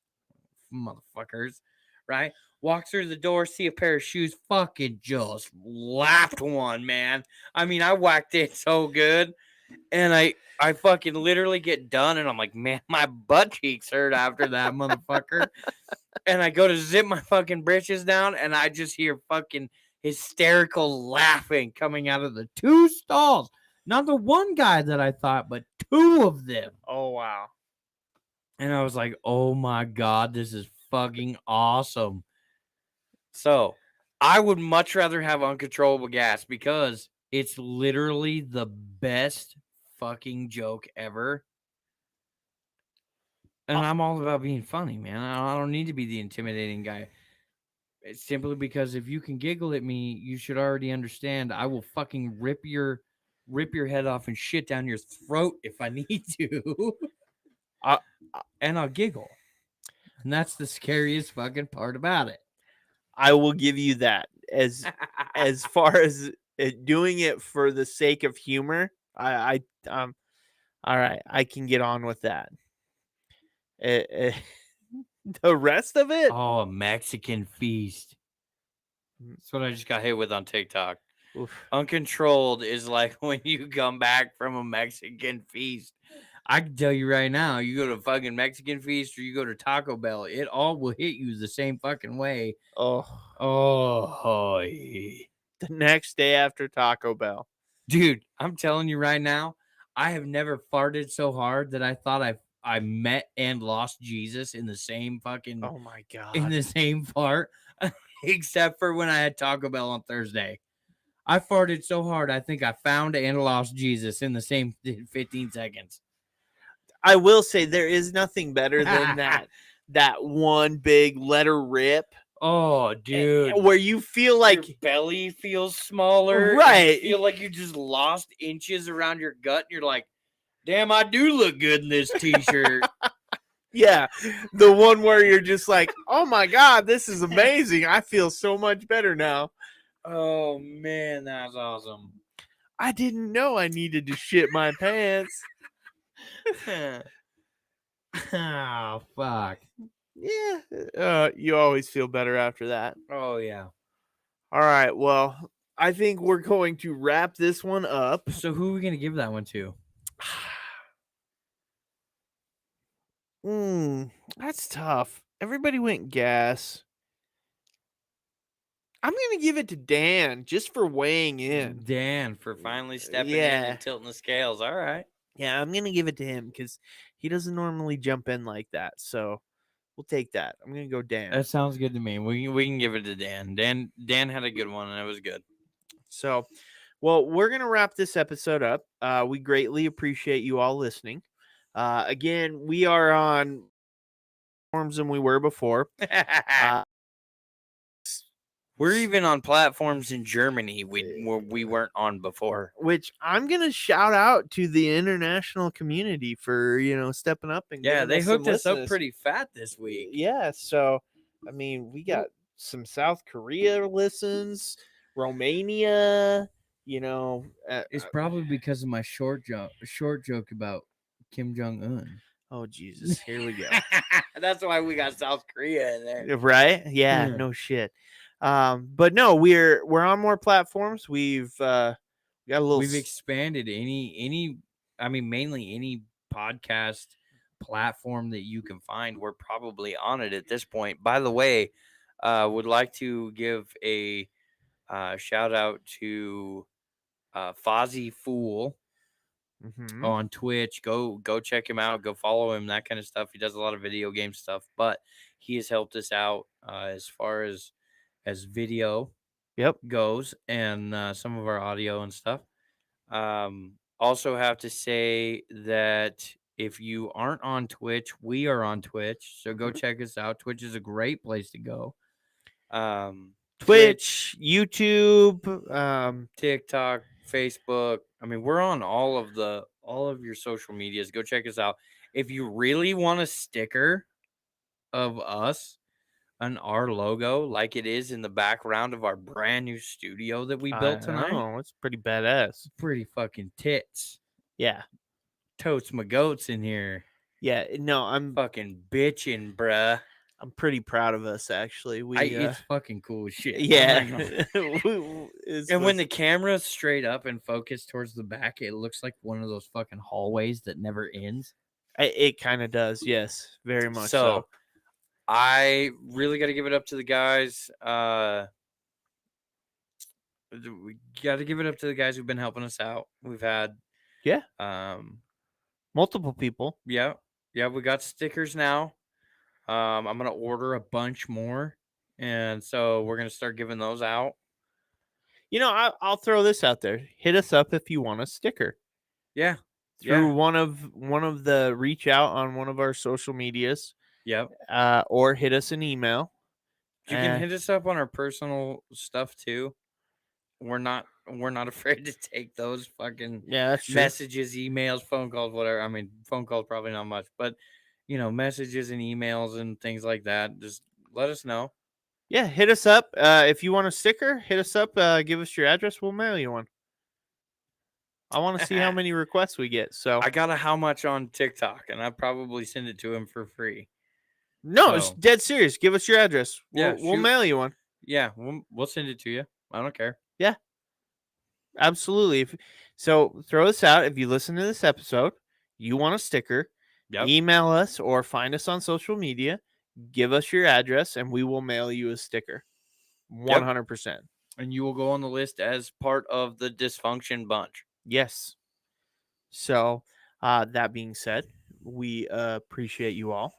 Motherfuckers. Right? Walk through the door, see a pair of shoes, fucking just laughed one, man. I mean, I whacked it so good. And I fucking literally get done and I'm like, man, my butt cheeks hurt after that, motherfucker. And I go to zip my fucking britches down and I just hear fucking hysterical laughing coming out of the two stalls. Not the one guy that I thought, but two of them. Oh, wow. And I was like, oh my God, this is fucking awesome. So I would much rather have uncontrollable gas because it's literally the best fucking joke ever. And I'm all about being funny, man. I don't need to be the intimidating guy. It's simply because if you can giggle at me, you should already understand I will fucking rip your head off and shit down your throat if I need to. And I'll giggle. And that's the scariest fucking part about it. I will give you that. As far as doing it for the sake of humor, all right, I can get on with that. The rest of it, Oh, a Mexican feast. That's what I just got hit with on TikTok. oof. Uncontrolled is like when you come back from a Mexican feast. I can tell you right now, you go to a fucking Mexican feast or you go to Taco Bell, it all will hit you the same fucking way. Oh, The next day after Taco Bell. dude, I'm telling you right now, I have never farted so hard that I thought I met and lost Jesus in the same fucking Oh my God. in the same fart, except for when I had Taco Bell on Thursday. I farted so hard, I think I found and lost Jesus in the same 15 seconds. I will say there is nothing better than that one big letter rip. Oh, dude. Where you feel like your belly feels smaller. Right. You feel like you just lost inches around your gut. And you're like, damn, I do look good in this t-shirt. Yeah. The one where you're just like, oh my God, this is amazing. I feel so much better now. Oh, man, that's awesome. I didn't know I needed to shit my pants. Oh, fuck. Yeah, you always feel better after that. Oh yeah. All right, well, I think we're going to wrap this one up. So who are we gonna give that one to? That's tough. Everybody went gas. I'm gonna give it to Dan just for weighing in. Dan for finally stepping in Yeah, and tilting the scales. All right. yeah, I'm gonna give it to him because he doesn't normally jump in like that. So we'll take that. I'm gonna go Dan. That sounds good to me. We can give it to Dan. Dan had a good one and it was good. So, well, we're gonna wrap this episode up. We greatly appreciate you all listening. Again, we are on forms than we were before. Uh, We're even on platforms in Germany we weren't on before. which I'm gonna shout out to the international community for stepping up and Yeah, giving they us some hooked us up listeners. pretty fat this week. Yeah, so I mean, we got some South Korea listens, Romania. It's probably because of my short joke about Kim Jong Un. Oh Jesus, here we go. That's why we got South Korea in there. Right? Yeah, Yeah. no shit. But no, we're on more platforms. We've got a little. We've expanded mainly any podcast platform that you can find. We're probably on it at this point. By the way, would like to give a shout out to Fozzie Fool Mhm. on Twitch. Go check him out. Go follow him. That kind of stuff. He does a lot of video game stuff, but he has helped us out as far as video Yep. goes and some of our audio and stuff. Also have to say that if you aren't on Twitch, we are on Twitch. So go check us out. Twitch is a great place to go. Twitch, YouTube, TikTok, Facebook. I mean, we're on all of your social medias. Go check us out. If you really want a sticker of us and our logo like it is in the background of our brand new studio that we built tonight, it's pretty badass. pretty fucking tits. Yeah. Totes my goats in here. Yeah, no, I'm Fucking bitching, bruh. pretty proud of us actually. It's fucking cool as shit. yeah. And when the camera's straight up and focused towards the back, it looks like one of those fucking hallways that never ends. It kind of does, yes, very much so. I really got to give it up to the guys. We got to give it up to the guys who've been helping us out. We've had Yeah, multiple people. yeah, we got stickers now. I'm gonna order a bunch more, and so we're gonna start giving those out. I'll throw this out there. Hit us up if you want a sticker. Yeah, Through one of the reach out on one of our social medias. Yep. Or hit us an email. You can hit us up on our personal stuff too. We're not afraid to take those fucking that's true. messages, emails, phone calls, whatever. I mean, phone calls probably not much, but messages and emails and things like that. Just let us know. Yeah, hit us up. If you want a sticker, hit us up. Give us your address. We'll mail you one. I want to see how many requests we get. So I got a how much on TikTok, and I probably send it to him for free. No, it's dead serious. Give us your address. We'll mail you one. Yeah, we'll send it to you. I don't care. Yeah, absolutely. So throw this out. If you listen to this episode, you want a sticker, email us or find us on social media. Give us your address, and we will mail you a sticker. 100%. And you will go on the list as part of the Dysfunction bunch. Yes. So, that being said, we appreciate you all.